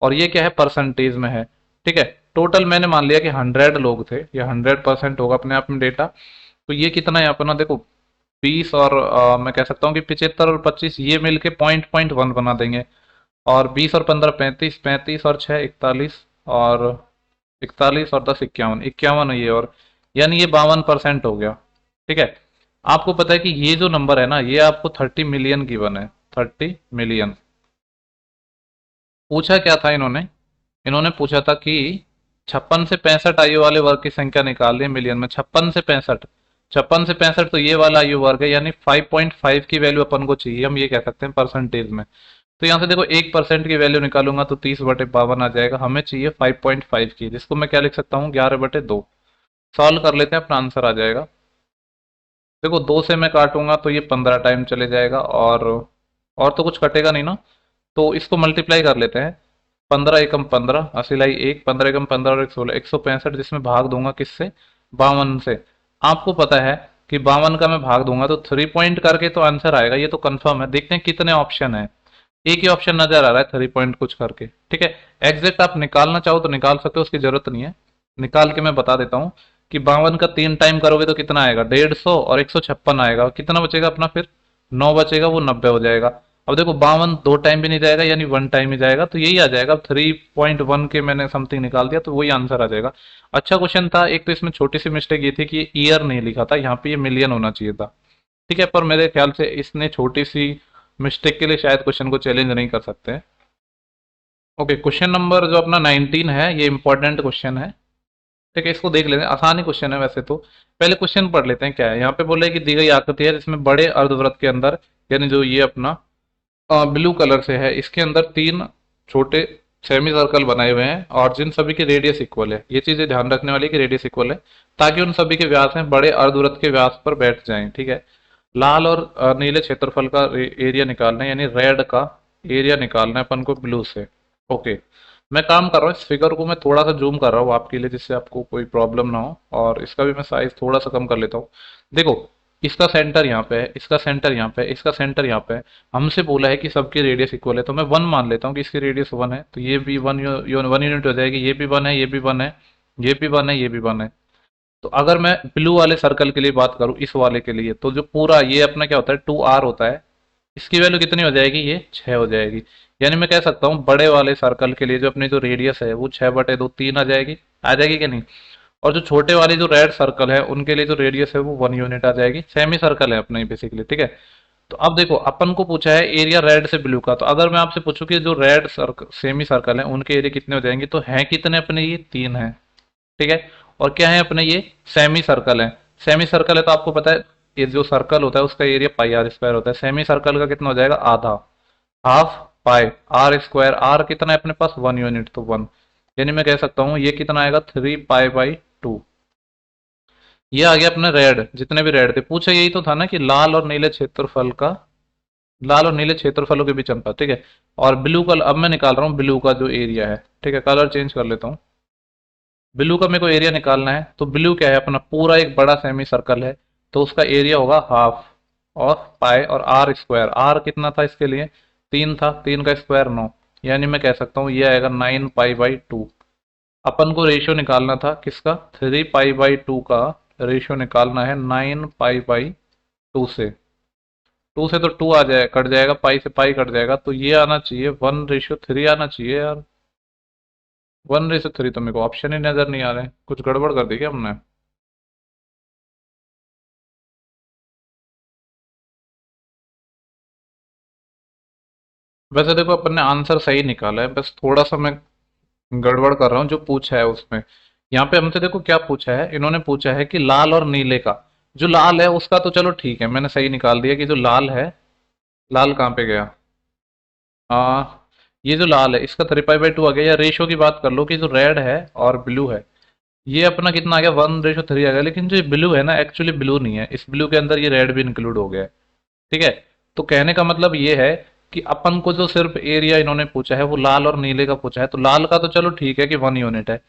और ये क्या है, परसेंटेज में है, ठीक है। टोटल मैंने मान लिया कि 100 लोग थे, ये 100% होगा अपने आप में डेटा। तो ये कितना है अपना, देखो 20 और मैं कह सकता हूँ कि 75 और 25 ये मिलके 0.1 बना देंगे, और 20 और 15 35, 35 और 6 41, और 41 और 10 51, 51 है ये, और यानी ये 52% हो गया, ठीक है। आपको पता है कि ये जो नंबर है ना, ये आपको 30 मिलियन गिवन है, 30 मिलियन। पूछा क्या था इन्होंने, इन्होंने पूछा था कि 56 से 65 आयु वाले वर्ग की संख्या निकाल लें मिलियन में। 56 से 65, 56 से 65 तो ये वाला आयु वर्ग है, यानी 5.5 की वैल्यू अपन को चाहिए, हम ये कह सकते हैं परसेंटेज में। तो यहाँ से देखो 1% की वैल्यू निकालूंगा तो 30/52 आ जाएगा, हमें चाहिए 5.5 की, जिसको मैं क्या लिख सकता हूँ, 11/2। सॉल्व कर लेते हैं, अपना आंसर आ जाएगा। देखो 2 से मैं काटूंगा तो ये 15 टाइम चले जाएगा, और तो कुछ कटेगा नहीं ना, तो इसको मल्टीप्लाई कर लेते हैं। 15 एकम 15, 80 लाई 1, 15 एकम 15 और 116, 165, जिसमें भाग दूंगा किससे, 52 से। आपको पता है कि 52 का मैं भाग दूंगा तो 3 पॉइंट करके तो आंसर आएगा, ये तो कंफर्म है। देखते हैं कितने ऑप्शन है, एक ही ऑप्शन नजर आ रहा है 3 पॉइंट कुछ करके, ठीक है। एग्जैक्ट आप निकालना चाहो तो निकाल सकते हो, उसकी जरूरत नहीं है, निकाल के मैं बता देता हूँ कि 52 का 3 टाइम करोगे तो कितना आएगा, 150 और 156 आएगा, कितना बचेगा अपना फिर, 9 बचेगा, वो 90 हो जाएगा। अब देखो 52 2 टाइम भी नहीं जाएगा, यानी 1 टाइम ही जाएगा, तो यही आ जाएगा। अब 3.1 के मैंने समथिंग निकाल दिया तो वही आंसर आ जाएगा। अच्छा क्वेश्चन था, एक तो इसमें छोटी सी मिस्टेक ये थी कि ईयर नहीं लिखा था, यहाँ पे ये मिलियन होना चाहिए था, ठीक है। पर मेरे ख्याल से इसने छोटी सी मिस्टेक के लिए शायद क्वेश्चन को चैलेंज नहीं कर सकते। ओके, क्वेश्चन नंबर जो अपना 19 है, ये इंपॉर्टेंट क्वेश्चन है, ठीक है। इसको देख लेते हैं, आसान ही क्वेश्चन है वैसे तो। पहले क्वेश्चन पढ़ लेते हैं क्या है। यहाँ पे बोले कि दी गई आकृति है जिसमें बड़े अर्धवृत्त के अंदर, यानी जो ये अपना ब्लू कलर से है, इसके अंदर 3 छोटे सेमी सर्कल बनाए हुए हैं, और जिन सभी की रेडियस इक्वल है। ये चीजें ध्यान रखने वाली है कि रेडियस इक्वल है, ताकि उन सभी के व्यास में बड़े अर्धवृत्त के व्यास पर बैठ जाएं, ठीक है। लाल और नीले क्षेत्रफल का एरिया निकालना है, यानी रेड का एरिया निकालना है अपन को ब्लू से। ओके, मैं काम कर रहा हूँ, इस फिगर को मैं थोड़ा सा जूम कर रहा हूँ आपके लिए, जिससे आपको कोई प्रॉब्लम ना हो, और इसका भी मैं साइज थोड़ा सा कम कर लेता हूँ। देखो इसका सेंटर यहाँ पे है, इसका सेंटर यहाँ पे है, इसका सेंटर यहाँ पे है। हमसे बोला है कि सबकी रेडियस इक्वल है, तो मैं 1 मान लेता हूँ कि इसकी रेडियस 1 है, तो ये भी 1 यूनिट हो जाएगी, ये भी 1 है, ये भी 1 है, ये भी 1 है, ये भी 1 है। तो अगर मैं ब्लू वाले सर्कल के लिए बात करूं, इस वाले के लिए, तो जो पूरा ये अपना क्या होता है, 2r होता है, इसकी वैल्यू कितनी हो जाएगी, ये 6 हो जाएगी। यानी मैं कह सकता हूँ बड़े वाले सर्कल के लिए जो अपनी जो रेडियस है वो 6/2 3 आ जाएगी क्या नहीं। और जो छोटे वाले जो रेड सर्कल है उनके लिए जो रेडियस है वो 1 यूनिट आ जाएगी, सेमी सर्कल है अपना बेसिकली, ठीक है। तो अब देखो अपन को पूछा है एरिया रेड से ब्लू का, तो अगर मैं आपसे पूछूं कि जो रेड सर्कल सेमी सर्कल है उनके एरिया कितने हो जाएंगे, तो है कितने अपने, ये 3 है, ठीक है। और क्या है अपने, ये सेमी सर्कल है। सेमी सर्कल है तो आपको पता है ये जो सर्कल होता है उसका एरिया πr² होता है, सेमी सर्कल का कितना हो जाएगा, आधा, half pi R square. R कितना है अपने पास, 1 यूनिट, तो 1, यानी मैं कह सकता हूँ ये कितना आएगा, 3π/2। ये आ गया अपने रेड, जितने भी रेड थे, पूछा यही तो था ना कि लाल और नीले क्षेत्रफल का, लाल और नीले क्षेत्रफलों के बीच अंतर, ठीक है। और ब्लू कलर अब मैं निकाल रहा हूँ, ब्लू का जो एरिया है, ठीक है, कलर चेंज कर लेता हूँ। ब्लू का मेरे को एरिया निकालना है, तो ब्लू क्या है अपना पूरा एक बड़ा सेमी सर्कल है, तो उसका एरिया होगा हाफ ऑफ पाई और आर स्क्वायर। आर कितना था इसके लिए, 3 था, 3 का स्क्वायर 9, यानी मैं कह सकता हूँ ये आएगा 9 पाई बाई 2। अपन को रेशियो निकालना था किसका, 3 पाई बाई 2 का रेशियो निकालना है 9 पाई बाई 2 से। 2 से तो 2 आ जाए, कट जाएगा, पाई से पाई कट जाएगा, तो ये आना चाहिए 1:3 आना चाहिए यार। 1:3 तो मेरे को ऑप्शन ही नजर नहीं आ रहे, कुछ गड़बड़ कर दी क्या हमने। वैसे देखो अपन ने आंसर सही निकाला है, बस थोड़ा सा मैं गड़बड़ कर रहा हूँ जो पूछा है उसमें। यहाँ पे हमसे देखो क्या पूछा है, इन्होंने पूछा है कि लाल और नीले का, जो लाल है उसका तो चलो ठीक है, मैंने सही निकाल दिया कि जो लाल है, लाल कहाँ पे गया, आ, ये जो लाल है इसका 3 पाई बाई 2 आ गया। या रेशो की बात कर लो कि जो रेड है और ब्लू है, ये अपना कितना आ गया, 1:3 आ गया। लेकिन जो ब्लू है ना, एक्चुअली ब्लू नहीं है, इस ब्लू के अंदर ये रेड भी इंक्लूड हो गया है। ठीक है, तो कहने का मतलब ये है कि अपन को जो सिर्फ एरिया इन्होंने पूछा है वो लाल और नीले का पूछा है, तो लाल का तो चलो ठीक है कि 1 यूनिट है।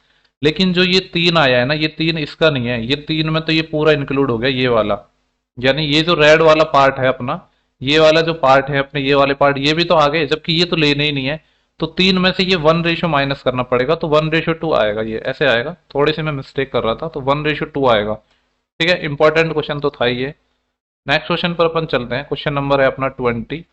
लेकिन जो ये 3 आया है ना, ये 3 इसका नहीं है, ये 3 में तो ये पूरा इंक्लूड हो गया ये वाला, यानी ये जो रेड वाला पार्ट है अपना, ये वाला जो पार्ट है अपने, ये वाले पार्ट ये भी तो आ गए, जबकि ये तो लेने ही नहीं है। तो 3 में से ये 1 रेशो माइनस करना पड़ेगा, तो 1:2 आएगा, ये ऐसे आएगा, थोड़ी सी मैं मिस्टेक कर रहा था, तो 1:2 आएगा। ठीक है, इंपॉर्टेंट क्वेश्चन तो था ही ये। नेक्स्ट क्वेश्चन पर अपन चलते हैं, क्वेश्चन नंबर है अपना 20।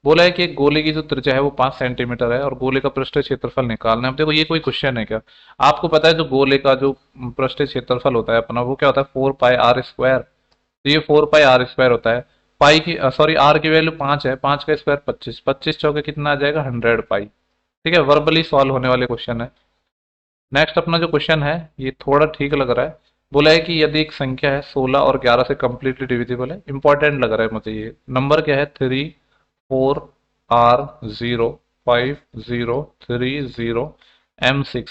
बोला है कि एक गोले की जो त्रिज्या है वो 5 सेंटीमीटर है और गोले का पृष्ठीय क्षेत्रफल निकालना है। अब देखो ये कोई क्वेश्चन है क्या, आपको पता है जो गोले का जो पृष्ठीय क्षेत्रफल होता है अपना, वो क्या होता है, 4 पाई आर स्क्वायर। तो ये 4 पाई आर स्क्वायर होता है। पाई की सॉरी आर की वैल्यू 5 है, 5 का स्क्वायर 25, 25 चौके कितना आ जाएगा, 100 पाई। ठीक है, वर्बली सॉल्व होने वाले क्वेश्चन है। नेक्स्ट अपना जो क्वेश्चन है ये थोड़ा ठीक लग रहा है। बोला है कि यदि एक संख्या है 16 और 11 से कंप्लीटली डिविजिबल है, इंपॉर्टेंट लग रहा है मुझे ये नंबर, क्या है, 3 4 R 0 5 0 3 0 M6।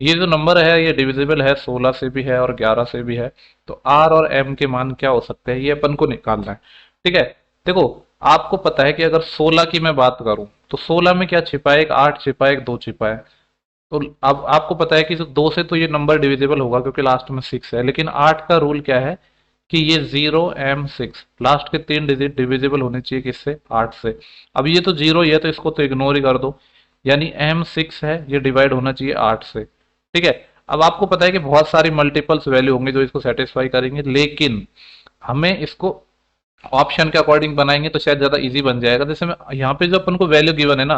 ये जो नंबर है ये डिविजिबल है 16 से भी है और 11 से भी है, तो R और M के मान क्या हो सकते हैं, ये अपन को निकालना है। ठीक है, देखो आपको पता है कि अगर 16 की मैं बात करूं तो 16 में क्या छिपा है, एक 8 छिपा है, एक 2 छिपा है। तो अब आपको पता है कि जो 2 से तो ये नंबर डिविजिबल होगा क्योंकि लास्ट में 6 है, लेकिन 8 का रूल क्या है कि ये 0 M 6 लास्ट के 3 डिजिट डिविजिबल होने चाहिए किससे, 8 से। अब ये तो 0 ही है तो इसको तो इग्नोर ही कर दो, यानी M 6 है ये डिवाइड होना चाहिए 8 से। ठीक है, अब आपको पता है कि बहुत सारी मल्टीपल्स वैल्यू होंगी जो इसको सेटिस्फाई करेंगे, लेकिन हमें इसको ऑप्शन के अकॉर्डिंग बनाएंगे तो शायद ज्यादा इजी बन जाएगा। जैसे मैं यहाँ पे जो अपन को वैल्यू गिवन है ना,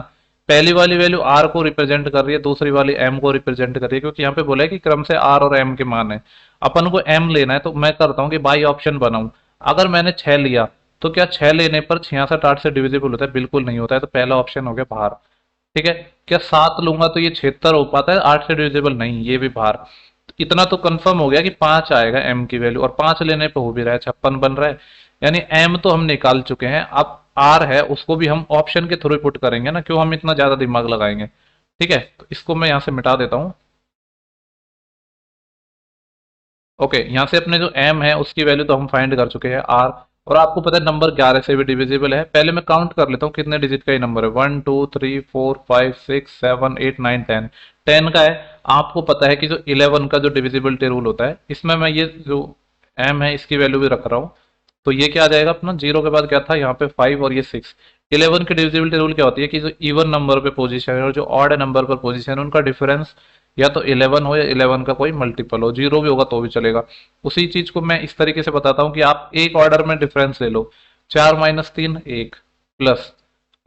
पहली वाली वैल्यू आर को रिप्रेजेंट कर रही है, दूसरी वाली एम को रिप्रेजेंट कर रही है, क्योंकि यहाँ पे बोला है कि क्रम से आर और एम के मान है। अपन को एम लेना है, तो मैं करता हूँ कि बाई ऑप्शन बनाऊं। अगर मैंने 6 लिया तो क्या 6 लेने पर 66 8 से डिविजिबल होता है, बिल्कुल नहीं होता है, तो पहला ऑप्शन हो गया बाहर। ठीक है, क्या 7 लूंगा तो ये 76 हो पाता है, 8 से डिविजिबल नहीं, ये भी बाहर। इतना तो कंफर्म हो गया कि 5 आएगा एम की वैल्यू, और 5 लेने पे हो भी रहा है, 56 बन रहा है। यानी एम तो हम निकाल चुके हैं, अब आर है उसको भी हम ऑप्शन के थ्रू पुट करेंगे ना, क्यों हम इतना ज्यादा दिमाग लगाएंगे। ठीक है, तो इसको मैं यहां से मिटा देता हूं। ओके, यहाँ से अपने जो एम है उसकी वैल्यू तो हम फाइंड कर चुके हैं, आर। और आपको पता है नंबर 11 से भी डिविजिबल है, पहले मैं काउंट कर लेता हूँ कितने डिजिट का ये नंबर है, 1 2 3 4 5 6 7 8 9 10, 10 का है। आपको पता है कि जो 11 का जो डिविजिबिलिटी रूल होता है, इसमें मैं ये जो एम है इसकी वैल्यू भी रख रहा हूँ। तो ये क्या आ जाएगा अपना, 0 के बाद क्या था यहाँ पे 5 और ये 6। 11 की डिविजिबिलिटी रूल क्या होती है कि जो इवन नंबर पे पोजीशन है और जो ऑड नंबर पर पोजीशन है उनका डिफरेंस या तो 11 हो या 11 का कोई मल्टीपल हो, 0 भी होगा तो भी चलेगा। उसी चीज को मैं इस तरीके से बताता हूँ कि आप एक ऑर्डर में डिफरेंस ले लो, 4 - 3 1 प्लस,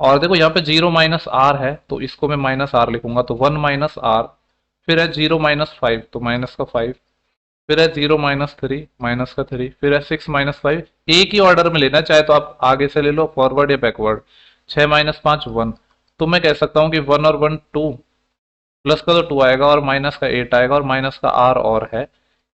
और देखो यहाँ पे 0 - R है तो इसको मैं -R लिखूंगा, तो 1 - R। फिर है 0 - 5 तो माइनस का 5। फिर है 0 - 3 माइनस का 3। फिर है 6 - 5। एक ही ऑर्डर में लेना है, चाहे तो आप आगे से ले लो, फॉरवर्ड या बैकवर्ड। 6 - 5 1। तो मैं कह सकता हूँ कि 1 और 1 2, प्लस का तो 2 आएगा और माइनस का 8 आएगा और माइनस का आर और है,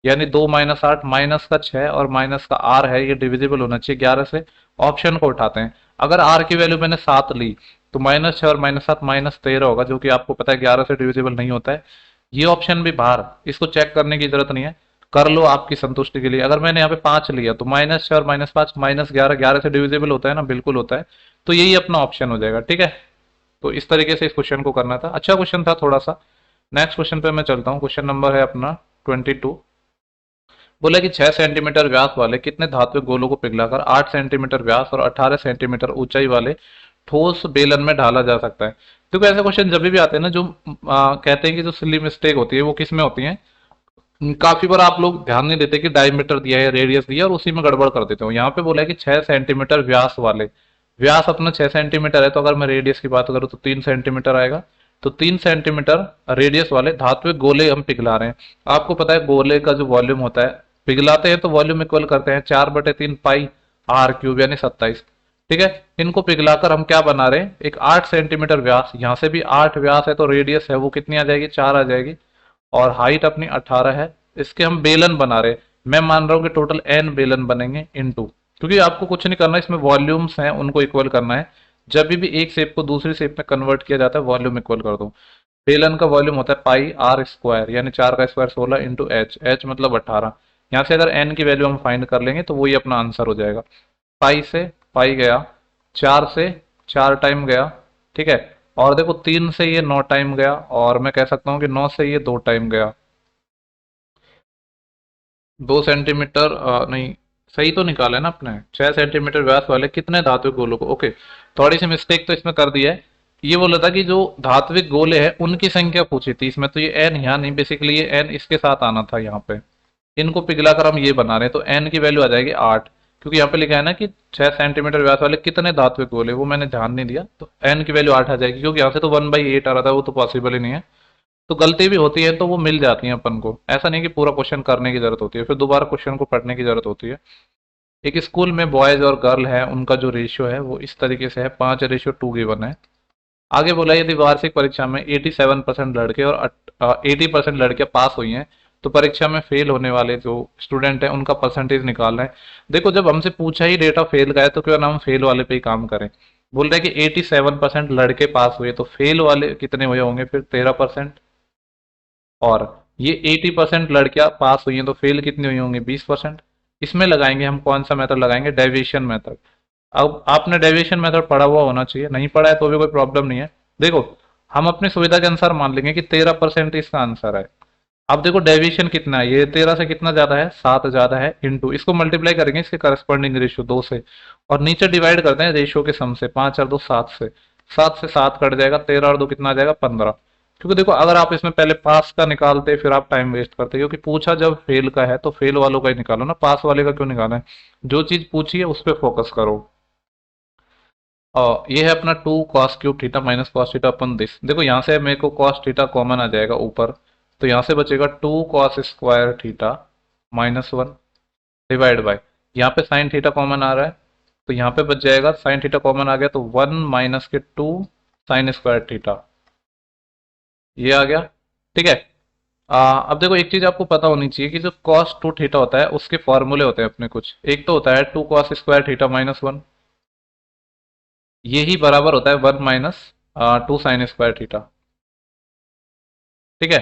यानी 2 - 8 माइनस का 6 और माइनस का आर है, ये डिविजिबल होना चाहिए 11 से। ऑप्शन को उठाते हैं, अगर आर की वैल्यू मैंने 7 ली तो -6 और -7 -13 होगा, जो कि आपको पता है 11 से डिविजिबल नहीं होता है। ये ऑप्शन भी बाहर, इसको चेक करने की जरूरत नहीं है, कर लो आपकी संतुष्टि के लिए। अगर मैंने यहाँ पे 5 लिया तो -6 और -5 -11, 11 से डिविजिबल होता है ना, बिल्कुल होता है, तो यही अपना ऑप्शन हो जाएगा। ठीक है, तो इस तरीके से इस क्वेश्चन को करना था, अच्छा क्वेश्चन था थोड़ा सा। नेक्स्ट क्वेश्चन पे मैं चलता हूँ। क्वेश्चन नंबर है अपना 22। बोला कि 6 सेंटीमीटर व्यास वाले कितने धात्विक गोलों को पिघलाकर 8 सेंटीमीटर व्यास और 18 सेंटीमीटर ऊंचाई वाले ठोस बेलन में ढाला जा सकता है। देखो ऐसे क्वेश्चन जब भी आते हैं ना, जो कहते हैं कि जो सिली मिस्टेक होती है वो किस में होती है, काफी बार आप लोग ध्यान नहीं देते कि डायमीटर दिया है, रेडियस दिया है, और उसी में गड़बड़ कर देते हो। यहाँ पे बोला है कि 6 सेंटीमीटर व्यास वाले, व्यास अपना 6 सेंटीमीटर है, तो अगर मैं रेडियस की बात करूँ तो 3 सेंटीमीटर आएगा। तो 3 सेंटीमीटर रेडियस वाले धात्विक गोले हम पिघला रहे हैं। आपको पता है गोले का जो वॉल्यूम होता है, पिघलाते हैं तो वॉल्यूम इक्वल करते हैं 4/3 पाई आर क्यूब यानी 27। ठीक है, इनको पिघलाकर हम क्या बना रहे हैं, एक 8 सेंटीमीटर व्यास, यहाँ से भी 8 व्यास है तो रेडियस है वो कितनी आ जाएगी, 4 आ जाएगी, और हाइट अपनी 18 है। इसके हम बेलन बना रहे हैं। मैं मान रहा हूँ कि टोटल n बेलन बनेंगे इनटू, क्योंकि आपको कुछ नहीं करना है, इसमें वॉल्यूम्स हैं उनको इक्वल करना है। जब भी एक शेप को दूसरी शेप में कन्वर्ट किया जाता है वॉल्यूम इक्वल कर दो। बेलन का वॉल्यूम होता है पाई आर स्क्वायर, यानी 4 का स्क्वायर 16 इंटू एच, एच मतलब 18। यहाँ से अगर n की वैल्यू हम फाइंड कर लेंगे तो वही अपना आंसर हो जाएगा। पाई से पाई गया, 4 से 4 टाइम गया, ठीक है, और देखो 3 से ये 9 टाइम गया, और मैं कह सकता हूँ कि 9 से ये 2 टाइम गया। 2 सेंटीमीटर नहीं, सही तो निकाला है ना आपने। 6 सेंटीमीटर व्यास वाले कितने धात्विक गोलों को, ओके, थोड़ी सी मिस्टेक तो इसमें कर दी है। ये बोला था कि जो धात्विक गोले हैं उनकी संख्या पूछी थी, इसमें तो ये एन यहाँ नहीं, बेसिकली ये एन इसके साथ आना था यहाँ पे। इनको पिघलाकर हम ये बना रहे हैं, तो एन की वैल्यू आ जाएगी 8, क्योंकि यहाँ पे लिखा है ना कि 6 सेंटीमीटर व्यास वाले कितने धात्विक गोले, वो मैंने ध्यान नहीं दिया, तो एन की वैल्यू 8 आ जाएगी, क्योंकि यहाँ से तो 1/8 आ रहा था, वो तो पॉसिबल ही नहीं है। तो गलती भी होती है तो वो मिल जाती है अपन को, ऐसा नहीं कि पूरा क्वेश्चन करने की जरूरत होती है, फिर दोबारा क्वेश्चन को पढ़ने की जरूरत होती है। एक स्कूल में बॉयज और गर्ल है, उनका जो रेशियो है वो इस तरीके से है, 5:2 गिवन है। आगे बोला यदि वार्षिक परीक्षा में 87% लड़के और 80% लड़कियां पास हुई हैं, तो परीक्षा में फेल होने वाले जो स्टूडेंट हैं उनका परसेंटेज निकालना है। देखो जब हमसे पूछा ही डेटा फेल का है तो क्यों ना हम फेल वाले पे ही काम करें। बोल रहे हैं कि 87% लड़के पास हुए, तो फेल वाले कितने हुए होंगे फिर, 13%। और ये 80% लड़कियां पास हुई हैं, तो फेल कितनी हुई होंगी, 20%। इसमें लगाएंगे हम कौन सा मेथड लगाएंगे, डेविएशन मेथड। अब आपने डेविएशन मेथड पढ़ा हुआ होना चाहिए, नहीं पढ़ा है तो भी कोई प्रॉब्लम नहीं है। देखो हम अपनी सुविधा के अनुसार मान लेंगे कि 13% इसका आंसर है। अब देखो डेविएशन कितना है, ये 13 से कितना ज्यादा है, 7 ज्यादा है, इंटू इसको मल्टीप्लाई करेंगे इसके करस्पॉन्डिंग रेशियो 2 से, और नीचे डिवाइड करते हैं रेशियो के सम से, 5 और 2 7 से, 7 से 7 कट जाएगा, 13 और 2 कितना आ जाएगा, 15। क्योंकि देखो अगर आप इसमें पहले पास का निकालते फिर आप टाइम वेस्ट करते, क्योंकि पूछा जब फेल का है तो फेल वालों का ही निकालो ना, पास वाले का क्यों निकाला है। जो चीज पूछी है उस पर फोकस करो। और ये है अपना 2 cos³ minus cos theta upon this. देखो यहाँ से मेरे को cos थीटा कॉमन आ जाएगा ऊपर, तो यहाँ से बचेगा 2 cos² -1 डिवाइड बाय, यहाँ पे साइन थीटा कॉमन आ रहा है, तो यहाँ पे बच जाएगा, साइन थीटा कॉमन आ गया तो 1 माइनस के 2 साइन स्क्वायर थीटा, ये आ गया। ठीक है, अब देखो एक चीज आपको पता होनी चाहिए कि जो cos 2 थीटा होता है उसके फॉर्मूले होते हैं अपने कुछ। एक तो होता है 2 cos² थीटा -1, यही बराबर होता है 1 माइनस 2 sin² थीटा। ठीक है,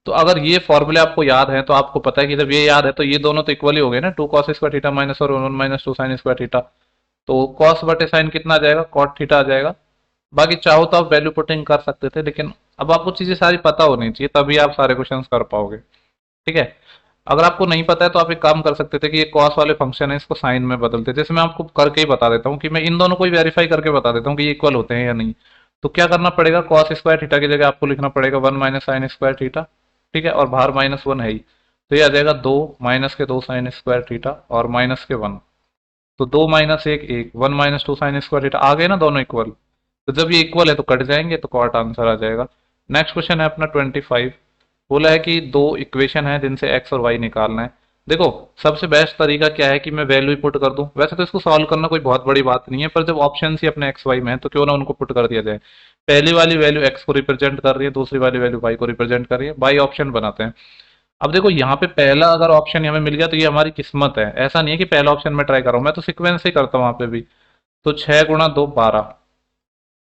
तो अगर ये फॉर्मूले आपको याद है तो आपको पता है कि जब ये याद है तो ये दोनों तो इक्वल ही हो गए ना, 2 cos² थीटा माइनस और 1 माइनस 2 sin² थीटा। तो कॉस बटे साइन कितना आ जाएगा, कॉट थीटा आ जाएगा। बाकी चाहो तो आप वैल्यू पुटिंग कर सकते थे, लेकिन अब आपको चीजें सारी पता होनी चाहिए तभी आप सारे क्वेश्चंस कर पाओगे। ठीक है, अगर आपको नहीं पता है तो आप एक काम कर सकते थे कि ये कॉस वाले फंक्शन है इसको साइन में बदलते, जैसे मैं आपको करके ही बता देता हूँ कि मैं इन दोनों को ही वेरीफाई करके बता देता हूँ कि ये इक्वल होते हैं या नहीं। तो क्या करना पड़ेगा, cos² थीटा की जगह आपको लिखना पड़ेगा 1 माइनस sin² थीटा। ठीक है, और बाहर -1 है ही, तो ये आ जाएगा 2 माइनस के 2 sin² थीटा और माइनस के 1। तो 2 माइनस 1 1, 1 माइनस 2 sin² थीटा आ गए ना दोनों इक्वल। तो जब ये इक्वल है तो कट जाएंगे, तो कॉट आंसर आ जाएगा। नेक्स्ट क्वेश्चन है अपना 25। बोला है कि दो इक्वेशन है जिनसे एक्स और वाई निकालना है। देखो सबसे बेस्ट तरीका क्या है कि मैं वैल्यू ही पुट कर दूं, वैसे तो इसको सॉल्व करना कोई बहुत बड़ी बात नहीं है, पर जब ऑप्शन ही अपने एक्स वाई में है तो क्यों ना उनको पुट कर दिया जाए। पहली वाली वैल्यू एक्स को रिप्रेजेंट कर रही है, दूसरी वाली वैल्यू वाई को रिप्रेजेंट कर रही है, बाई ऑप्शन बनाते हैं। अब देखो यहाँ पे पहला अगर ऑप्शन हमें मिल गया तो ये हमारी किस्मत है, ऐसा नहीं है कि पहला ऑप्शन में ट्राई कर रहा हूं, मैं तो सिक्वेंस ही करता हूँ वहां पे भी। तो 6 × 2 12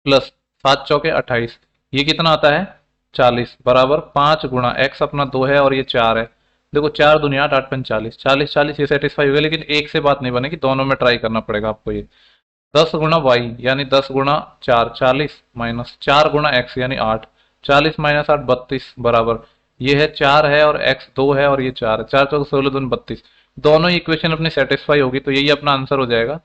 प्लस 7 × 4 = 28, ये कितना आता है 40, बराबर 5 गुणा एक्स अपना 2 है और ये 4 है। देखो 4 दूनी 8, 8 पंच 40, 40 40 ये सेटिस्फाई हो गया, लेकिन एक से बात नहीं बनेगी, दोनों में ट्राई करना पड़ेगा आपको ये। 10 गुणा वाई यानी 10 गुणा 4 40 माइनस 4 गुणा एक्स यानी 8, 40 माइनस 8 32 बराबर, ये है 4 है और x 2 है और ये 4 है, 4 चौक 16 दूनी 32, दोनों इक्वेशन अपनी सेटिस्फाई होगी तो यही अपना आंसर हो जाएगा।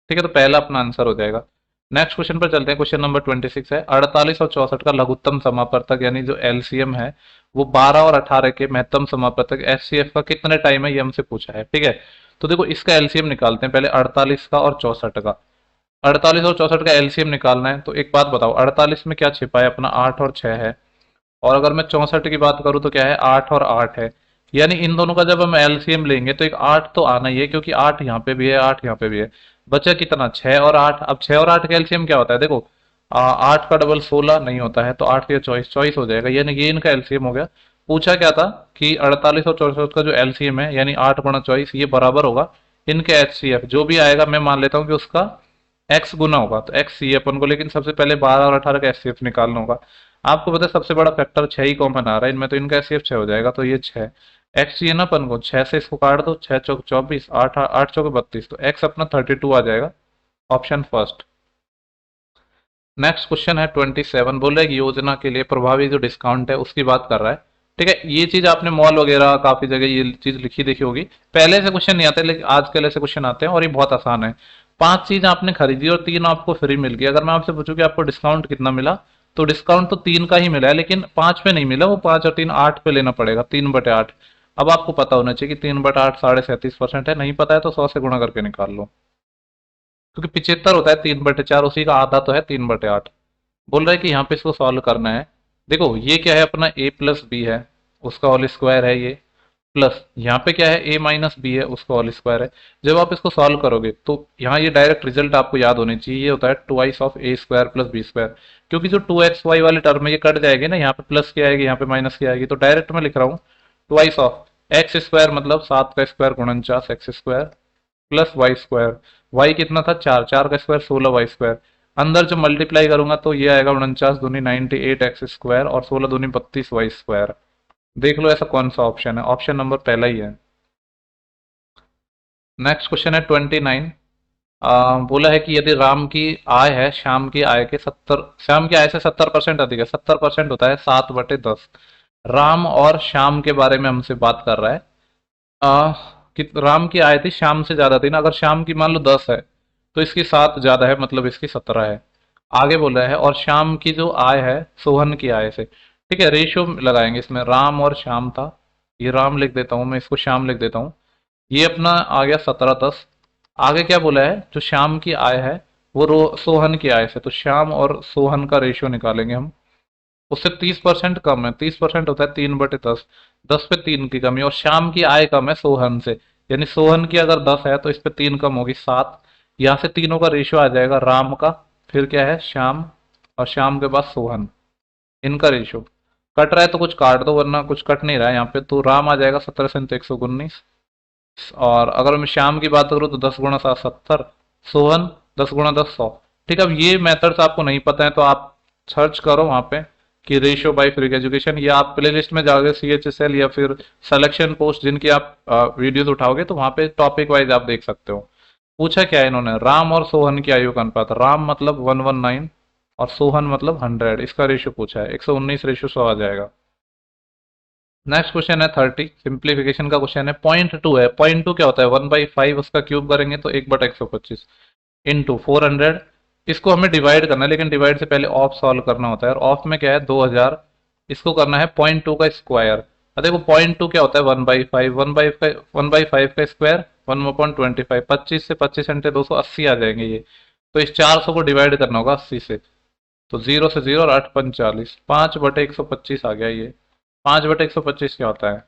ठीक है, तो पहला अपना आंसर हो जाएगा। नेक्स्ट क्वेश्चन पर चलते हैं। क्वेश्चन नंबर 26 है, 48 और 64 का लघुत्तम समापवर्तक यानी जो एलसीएम है वो 12 और 18 के महत्तम समापवर्तक एचसीएफ का कितने टाइम है, ये हमसे पूछा है। ठीक है, तो देखो इसका एलसीएम निकालते हैं पहले, 48 का और 64 का। 48 और 64 का एलसीएम निकालना है तो एक बात बताओ, 48 में क्या छिपा है अपना, 8 और 6 है, और अगर मैं 64 की बात करूं तो क्या है, 8 और 8 है। यानी इन दोनों का जब हम एलसीएम लेंगे तो एक 8 तो आना ही है, क्योंकि 8 यहाँ पे भी है, 8 यहाँ पे भी है। बचा कितना, 6 और 8। अब 6 और 8 का एलसीएम क्या होता है, देखो 8 का डबल 16 नहीं होता है, तो 8 या 24 हो जाएगा, यानी ये इनका एलसीएम हो गया। पूछा क्या था कि 48 और 64 का जो एलसीएम है यानी 8 गुणा 24 ये बराबर होगा इनके एचसीएफ, जो भी आएगा मैं मान लेता हूँ कि उसका एक्स गुना होगा, तो एक्स सी अपन को, लेकिन सबसे पहले 12 और 18 का एचसीएफ निकालना होगा। आपको पता है सबसे बड़ा फैक्टर 6 ही कॉमन आ रहा है इनमें, तो इनका एचसीएफ 6 हो जाएगा, तो ये 6 एक्स चाहिए ना अपन को, 6 से इसको काट दो, 6 चौक 24, 8 8 चौक 32, तो एक्स अपना 32 आ जाएगा, ऑप्शन फर्स्ट। नेक्स्ट क्वेश्चन है 27, बोल रहा है कि योजना के लिए प्रभावी जो डिस्काउंट है उसकी बात कर रहा है। ठीक है, ये चीज आपने मॉल वगैरह काफी जगह ये चीज लिखी देखी होगी, पहले से क्वेश्चन नहीं आते लेकिन आजकल ऐसे क्वेश्चन आते हैं और ये बहुत आसान है। 5 चीज आपने खरीदी और 3 आपको फ्री मिल गई, अगर मैं आपसे पूछूं कि आपको डिस्काउंट कितना मिला, तो डिस्काउंट तो 3 का ही मिला है, लेकिन 5 पे नहीं मिला, वो 5 और 3 8 पे लेना पड़ेगा, 3/8। अब आपको पता होना चाहिए कि 3/8 37.5% है, नहीं पता है तो 100 से गुणा करके निकाल लो, क्योंकि 75 होता है 3/4, उसी का आधा तो है 3/8। बोल रहा है कि यहाँ पे इसको सॉल्व करना है। देखो ये क्या है अपना, a प्लस बी है उसका होल स्क्वायर है ये, प्लस यहाँ पे क्या है a माइनस बी है उसका होल स्क्वायर है। जब आप इसको सॉल्व करोगे तो यहाँ ये डायरेक्ट रिजल्ट आपको याद होने चाहिए, ये होता है twice of A square plus B square, क्योंकि जो 2xy वाली टर्म है ये कट जाएगी ना, यहाँ पे प्लस की आएगी यहाँ पे माइनस की आएगी, तो डायरेक्ट मैं लिख रहा हूँ ट्वाइस ऑफ एक्स स्क्वायर, मतलब 7 का स्क्वायर गुणनचास x square plus y square, y कितना था 4, 4 का स्क्वायर 16 वाई स्क्वायर, अंदर जब मल्टीप्लाई करूंगा तो ये आएगा 49 दूनी 98 एक्स स्क्वायर और 16 दूनी 32 वाई स्क्वायर। देख लो ऐसा कौन सा ऑप्शन है, ऑप्शन नंबर पहला ही है। नेक्स्ट क्वेश्चन है 29, बोला है कि यदि राम की आय है श्याम की आय से 70% अधिक है, 70% होता है 7/10। राम और श्याम के बारे में हमसे बात कर रहा है। आ, कि राम की आय थी श्याम से ज्यादा थी ना, अगर श्याम की मान लो 10 है तो इसकी 7 ज्यादा है, मतलब इसकी 17 है। आगे बोल रहा है और श्याम की जो आय है सोहन की आय से, ठीक है, रेशियो लगाएंगे इसमें, राम और श्याम था, ये राम लिख देता हूं मैं, इसको श्याम लिख देता हूं, ये अपना आ गया 17/10। आगे क्या बोला है, जो श्याम की आय है वो सोहन की आय से, तो श्याम और सोहन का रेशियो निकालेंगे हम, उससे 30% कम है, 30% होता है 3/10, 10 पे 3 की कमी, और शाम की आय कम है सोहन से, यानी सोहन की अगर 10 है तो इस पे 3 कम होगी 7, यहाँ से तीनों का रेशियो आ जाएगा राम का, फिर क्या है श्याम, और श्याम के बाद सोहन, इनका रेशियो। कट रहा है तो कुछ काट दो वरना कुछ कट नहीं रहा है यहाँ पे, तो राम आ जाएगा 17 से 119, और अगर मैं शाम की बात करूँ तो 10 × 7 70, सोहन 10 × 10 100। ठीक है, अब ये मेथड्स आपको नहीं पता है तो आप सर्च करो वहां पे कि रेशियो बाय फ्री एजुकेशन, या आप प्ले लिस्ट में जाओगे CHSL या फिर सिलेक्शन पोस्ट जिनकी आप वीडियोस उठाओगे तो वहां पे टॉपिक वाइज आप देख सकते हो। पूछा क्या है इन्होंने, राम और सोहन की आयु का अनुपात, राम मतलब 119 और सोहन मतलब 100, इसका रेशियो पूछा है, 119:100 आ जाएगा। नेक्स्ट क्वेश्चन है 30, सिंप्लीफिकेशन का क्वेश्चन है, .2 है, .2 क्या होता है, 1/5 उसका क्यूब करेंगे तो 1/125 इंटू 400, इसको हमें डिवाइड करना है, लेकिन डिवाइड से पहले ऑफ सॉल्व करना होता है, और ऑफ में क्या है 2000, इसको करना है .2 का स्क्वायर। अब देखो .2 क्या होता है 1/5, 1/5 का स्क्वायर 1/25, 25 से 25 घंटे 280 आ जाएंगे ये, तो इस 400 को डिवाइड करना होगा 80 से, तो 0 से 0 और 8 45, 5/125 आ गया ये। 5/125 क्या होता है,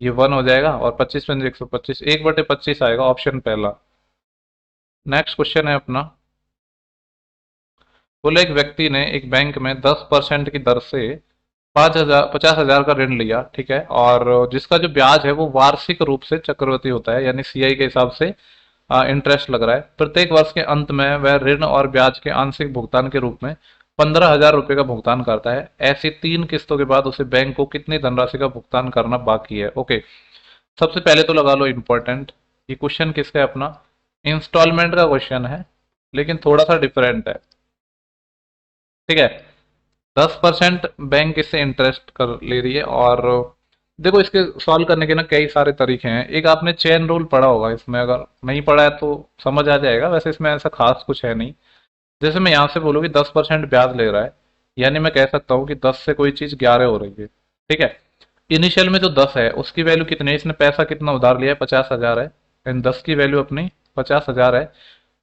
ये 1 हो जाएगा, और 25×125 1/25 आएगा, ऑप्शन पहला। नेक्स्ट क्वेश्चन है अपना, बोले एक व्यक्ति ने एक बैंक में 10% की दर से 50,000 का ऋण लिया, ठीक है, और जिसका जो ब्याज है वो वार्षिक रूप से चक्रवृद्धि होता है, यानी CI के हिसाब से इंटरेस्ट लग रहा है। प्रत्येक वर्ष के अंत में वह ऋण और ब्याज के आंशिक भुगतान के रूप में 15,000 रुपये का भुगतान करता है। ऐसी 3 किस्तों के बाद उसे बैंक को कितनी धनराशि का भुगतान करना बाकी है। ओके, सबसे पहले तो लगा लो इंपॉर्टेंट, ये क्वेश्चन किसका है अपना, इंस्टॉलमेंट का क्वेश्चन है, लेकिन थोड़ा सा डिफरेंट है। ठीक है, 10% बैंक इससे इंटरेस्ट कर ले रही है। और देखो इसके सॉल्व करने के ना कई सारे तरीके हैं। एक आपने चेन रूल पढ़ा होगा, इसमें अगर नहीं पढ़ा है तो समझ आ जाएगा, वैसे इसमें ऐसा खास कुछ है नहीं। जैसे मैं यहाँ से बोलूँ कि 10% ब्याज ले रहा है, यानी मैं कह सकता हूँ कि 10 से कोई चीज 11 हो रही है, ठीक है। इनिशियल में जो 10 है उसकी वैल्यू कितनी है, इसने पैसा कितना उधार लिया है, 50,000 है, एंड 10 की वैल्यू अपनी 50,000 है।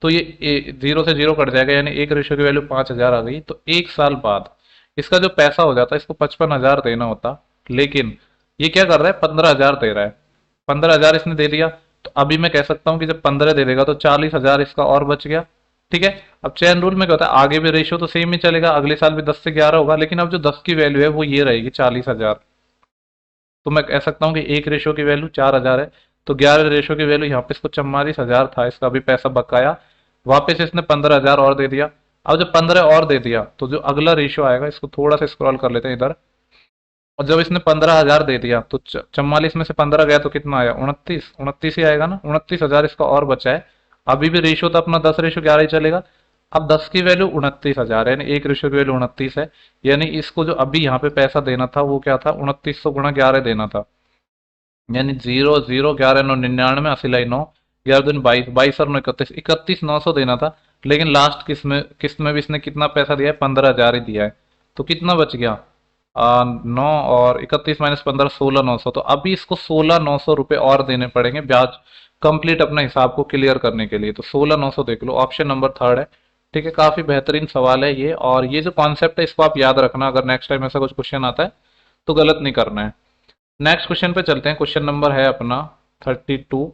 तो ये जीरो से जीरो कट जाएगा, यानी एक रेशियो की वैल्यू 5,000 आ गई। तो एक साल बाद इसका जो पैसा हो जाता है, इसको 55,000 देना होता, लेकिन ये क्या कर रहा है, 15,000 दे रहा है। 15,000 इसने दे दिया, तो अभी मैं कह सकता हूँ कि जब 15 दे देगा तो 40,000 इसका और बच गया, ठीक है। अब चेन रूल में क्या होता है, आगे भी रेशियो तो सेम ही चलेगा, अगले साल भी 10 से 11 होगा, लेकिन अब जो 10 की वैल्यू है वो ये रहेगी 40,000। तो मैं कह सकता हूँ कि एक रेशियो की वैल्यू 4,000 है, तो 11 रेशियो की वैल्यू यहाँ पे इसको 44,000 था, इसका अभी पैसा बकाया, वापस इसने 15,000 और दे दिया। अब जब 15 और दे दिया तो जो अगला रेशियो आएगा, इसको थोड़ा सा स्क्रॉल कर लेते हैं इधर, और जब इसने 15,000 दे दिया तो 44 में से 15 गया तो कितना आया, 29, 29 ही आएगा ना, 29,000 इसका और बचा है। अभी भी रेशियो तो अपना 10:11 ही चलेगा। अब 10 की वैल्यू 29,000 है, यानी एक रेशियो की वैल्यू 29 है, यानी इसको जो अभी यहाँ पे पैसा देना था वो क्या था, 2900 गुणा 11 देना था, यानी 0, 0, 11, 9, 99, 80, 9, 11 दूनी 22, 22 और 9, 31, 31,900 देना था। लेकिन लास्ट किस्त में भी इसने कितना पैसा दिया है, 15,000 ही दिया है। तो कितना बच गया, 9 और 31 माइनस 15, 16,900। तो अभी इसको 16,900 रुपये और देने पड़ेंगे ब्याज, कंप्लीट अपने हिसाब को क्लियर करने के लिए। तो 16,900 देख लो, ऑप्शन नंबर थर्ड है, ठीक है। काफी बेहतरीन सवाल है ये, और ये जो कॉन्सेप्ट है इसको आप याद रखना, अगर नेक्स्ट टाइम ऐसा कुछ क्वेश्चन आता है तो गलत नहीं करना है। नेक्स्ट क्वेश्चन पे चलते हैं, क्वेश्चन नंबर है अपना 32।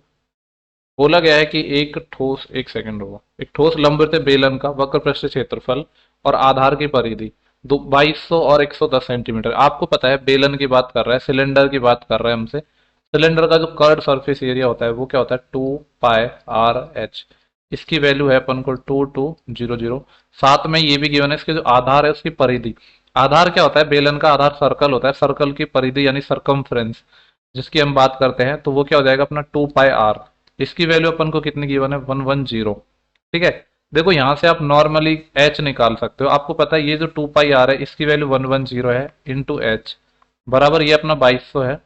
बोला गया है कि एक सेकंड होगा, एक ठोस लंबवत बेलन का वक्र पृष्ठ क्षेत्रफल और आधार की परिधि 2200 और 110 सेंटीमीटर। आपको पता है बेलन की बात कर रहा है, सिलेंडर की बात कर रहा है हमसे। सिलेंडर का जो कर्ड सरफेस एरिया होता है वो क्या होता है, 2πr/h। इसकी वैल्यू है अपन को 2200। साथ में ये भी गिवन है, इसके जो आधार है उसकी परिधि। आधार क्या होता है, बेलन का आधार सर्कल होता है, सर्कल की परिधि यानी सरकमफ्रेंस जिसकी हम बात करते हैं, तो वो क्या हो जाएगा अपना 2πr। इसकी वैल्यू अपन को कितनी गिवन है, 110, ठीक है। देखो यहां से आप नॉर्मली h निकाल सकते हो, आपको पता है ये जो 2πr है इसकी वैल्यू 110 है, इंटू एच बराबर ये अपना 2200 है।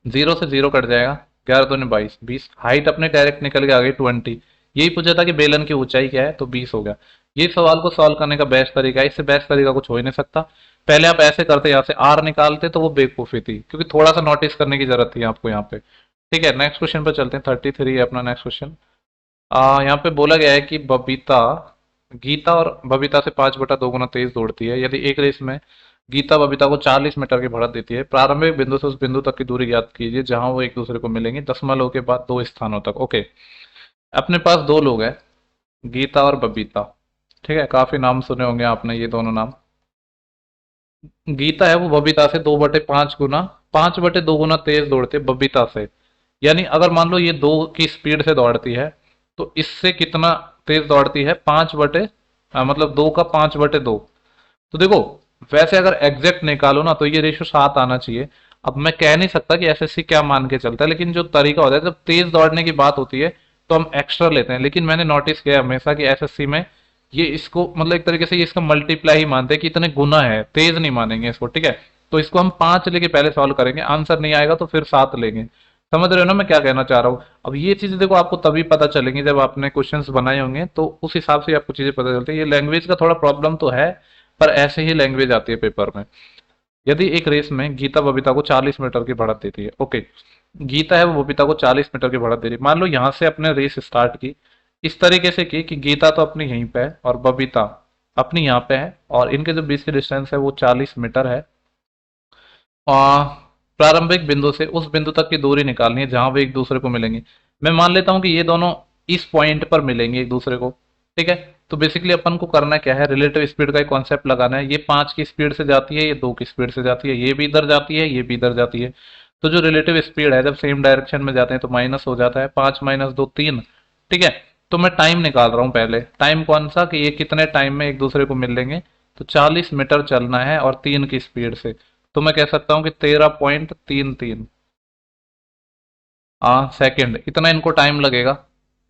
जीरो से जीरो कट जाएगा, 11 दूनी 22, 20, हाइट अपने डायरेक्ट निकल के आ गई 20। यही पूछा था कि बेलन की ऊंचाई क्या है, तो 20 हो गया। ये सवाल को सॉल्व करने का बेस्ट तरीका है, इससे बेस्ट तरीका कुछ हो ही नहीं सकता। पहले आप ऐसे करते, यहाँ से आर निकालते तो वो बेवकूफी थी, क्योंकि थोड़ा सा नोटिस करने की जरूरत थी आपको यहाँ पे, ठीक है। नेक्स्ट क्वेश्चन पर चलते हैं, 33 है अपना नेक्स्ट क्वेश्चन। यहाँ पे बोला गया है कि बबीता गीता और बबीता से 5/2 गुना तेज दौड़ती है। यदि एक रेस में गीता बबीता को 40 मीटर की बढ़त देती है, प्रारंभिक बिंदु से उस बिंदु तक की दूरी ज्ञात कीजिए जहां वो एक दूसरे को मिलेंगे दशमलव के बाद 2 स्थानों तक। ओके, अपने पास दो लोग हैं, गीता और बबीता, ठीक है। काफी नाम सुने होंगे आपने ये दोनों नाम। गीता है वो बबीता से 2/5 गुना, 5/2 गुना तेज दौड़ती है बबीता से। यानी अगर मान लो ये 2 की स्पीड से दौड़ती है, तो इससे कितना तेज दौड़ती है, मतलब 2 का 5/2। तो देखो वैसे अगर एग्जैक्ट निकालो ना तो ये रेशियो 7 आना चाहिए। अब मैं कह नहीं सकता कि एसएससी क्या मान के चलता है, लेकिन जो तरीका होता है जब तेज दौड़ने की बात होती है तो हम एक्स्ट्रा लेते हैं। लेकिन मैंने नोटिस किया हमेशा कि एसएससी में ये इसको मतलब एक तरीके से ये इसका मल्टीप्लाई ही मानते हैं कि इतने गुना है, तेज नहीं मानेंगे इसको, ठीक है। तो इसको हम 5 लेके पहले सॉल्व करेंगे, आंसर नहीं आएगा तो फिर 7 लेंगे। समझ रहे हो ना मैं क्या कहना चाह रहा हूँ। अब ये चीजें देखो आपको तभी पता चलेंगी जब आपने क्वेश्चंस बनाए होंगे, तो उस हिसाब से आपको चीजें पता चलती है। ये लैंग्वेज का थोड़ा प्रॉब्लम तो है, पर ऐसे ही लैंग्वेज आती है पेपर में। यदि एक रेस में गीता बबीता को 40 मीटर की बढ़त देती है, ओके, गीता है वो बबीता को 40 मीटर की बढ़त दे रही है। मान लो यहां से अपने रेस स्टार्ट की इस तरीके से की कि गीता तो अपनी यहीं पे है और बबीता अपनी यहाँ पे है, और इनके जो बीच की डिस्टेंस है वो 40 मीटर है। और प्रारंभिक बिंदु से उस बिंदु तक की दूरी निकालनी है जहां वे एक दूसरे को मिलेंगे। मैं मान लेता हूं कि ये दोनों इस पॉइंट पर मिलेंगे एक दूसरे को, ठीक है। तो बेसिकली अपन को करना क्या है, रिलेटिव स्पीड का एक कॉन्सेप्ट लगाना है। ये 5 की स्पीड से जाती है, ये 2 की स्पीड से जाती है, ये भी इधर जाती है, ये भी इधर जाती है। तो जो रिलेटिव स्पीड है जब सेम डायरेक्शन में जाते हैं तो माइनस हो जाता है, 5 - 2 3, ठीक है। तो मैं टाइम निकाल रहा हूं पहले, टाइम कौन सा कि ये कितने टाइम में एक दूसरे को मिल लेंगे। तो 40 मीटर चलना है और 3 की स्पीड से, तो मैं कह सकता हूं कि 13.33 सेकंड, इतना इनको टाइम लगेगा,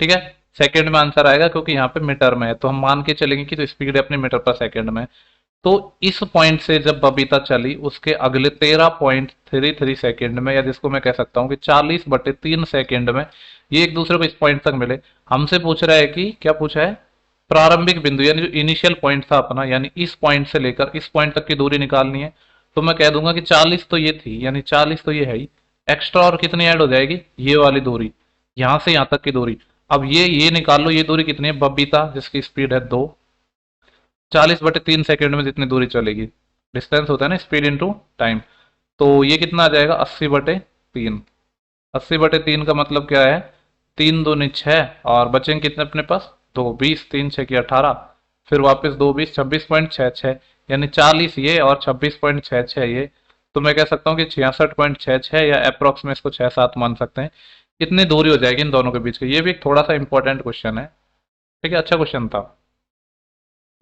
ठीक है। सेकंड में आंसर आएगा क्योंकि यहाँ पे मीटर में है, तो हम मान के चलेंगे कि तो स्पीड है अपने मीटर पर सेकंड में। तो इस पॉइंट से जब बबीता चली उसके अगले 13.33 सेकेंड में, या जिसको मैं कह सकता हूं कि 40/3 सेकेंड में ये एक दूसरे को इस पॉइंट तक मिले। हमसे पूछ रहा है कि क्या पूछा है, प्रारंभिक बिंदु यानी जो इनिशियल पॉइंट था अपना, यानी इस पॉइंट से लेकर इस पॉइंट तक की दूरी निकालनी है। तो मैं कह दूंगा कि 40 तो ये थी, यानी 40 तो ये है ही, एक्स्ट्रा और कितनी ऐड हो जाएगी, ये वाली दूरी, यहां से यहां तक की दूरी। अब ये निकाल लो, ये दूरी कितनी है, बबीता जिसकी स्पीड है 2, 40/3 सेकेंड में जितनी दूरी चलेगी, डिस्टेंस होता है ना स्पीड इंटू टाइम, तो ये कितना आ जाएगा 80/3। 80/3 का मतलब क्या है, 3×2 = 6 और बचेंगे कितने अपने पास, 2, 20, 3×6 = 18, फिर वापस 2, 20, 26.66, यानी 40 ये और 26.66 ये। तो मैं कह सकता हूँ कि 66.66 या अप्रोक्स में इसको 6-7 मान सकते हैं, कितनी दूरी हो जाएगी इन दोनों के बीच की। ये भी एक थोड़ा सा इंपॉर्टेंट क्वेश्चन है, ठीक है, अच्छा क्वेश्चन था।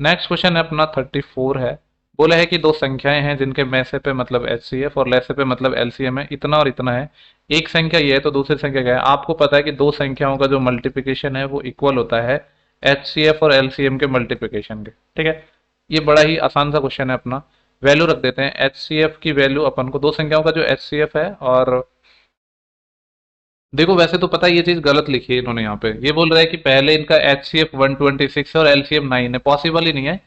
नेक्स्ट क्वेश्चन है अपना 34 है। बोला है कि दो संख्याएं हैं जिनके मैसे पे मतलब एचसीएफ और लैसे पे मतलब एलसीएम है, इतना और इतना है। एक संख्या ये है तो दूसरी संख्या क्या है। आपको पता है कि दो संख्याओं का जो मल्टीप्लिकेशन है वो इक्वल होता है एचसीएफ और एलसीएम के मल्टीप्लिकेशन के, ठीक है। ये बड़ा ही आसान सा क्वेश्चन है अपना। वैल्यू रख देते हैं, एचसीएफ की वैल्यू अपन को, दो संख्याओं का जो एचसीएफ है, और देखो वैसे तो पता है ये चीज गलत लिखी है इन्होंने यहाँ पे। ये बोल रहा है कि पहले इनका एचसीएफ 126 है और एलसीएम 9 है, पॉसिबल ही नहीं है।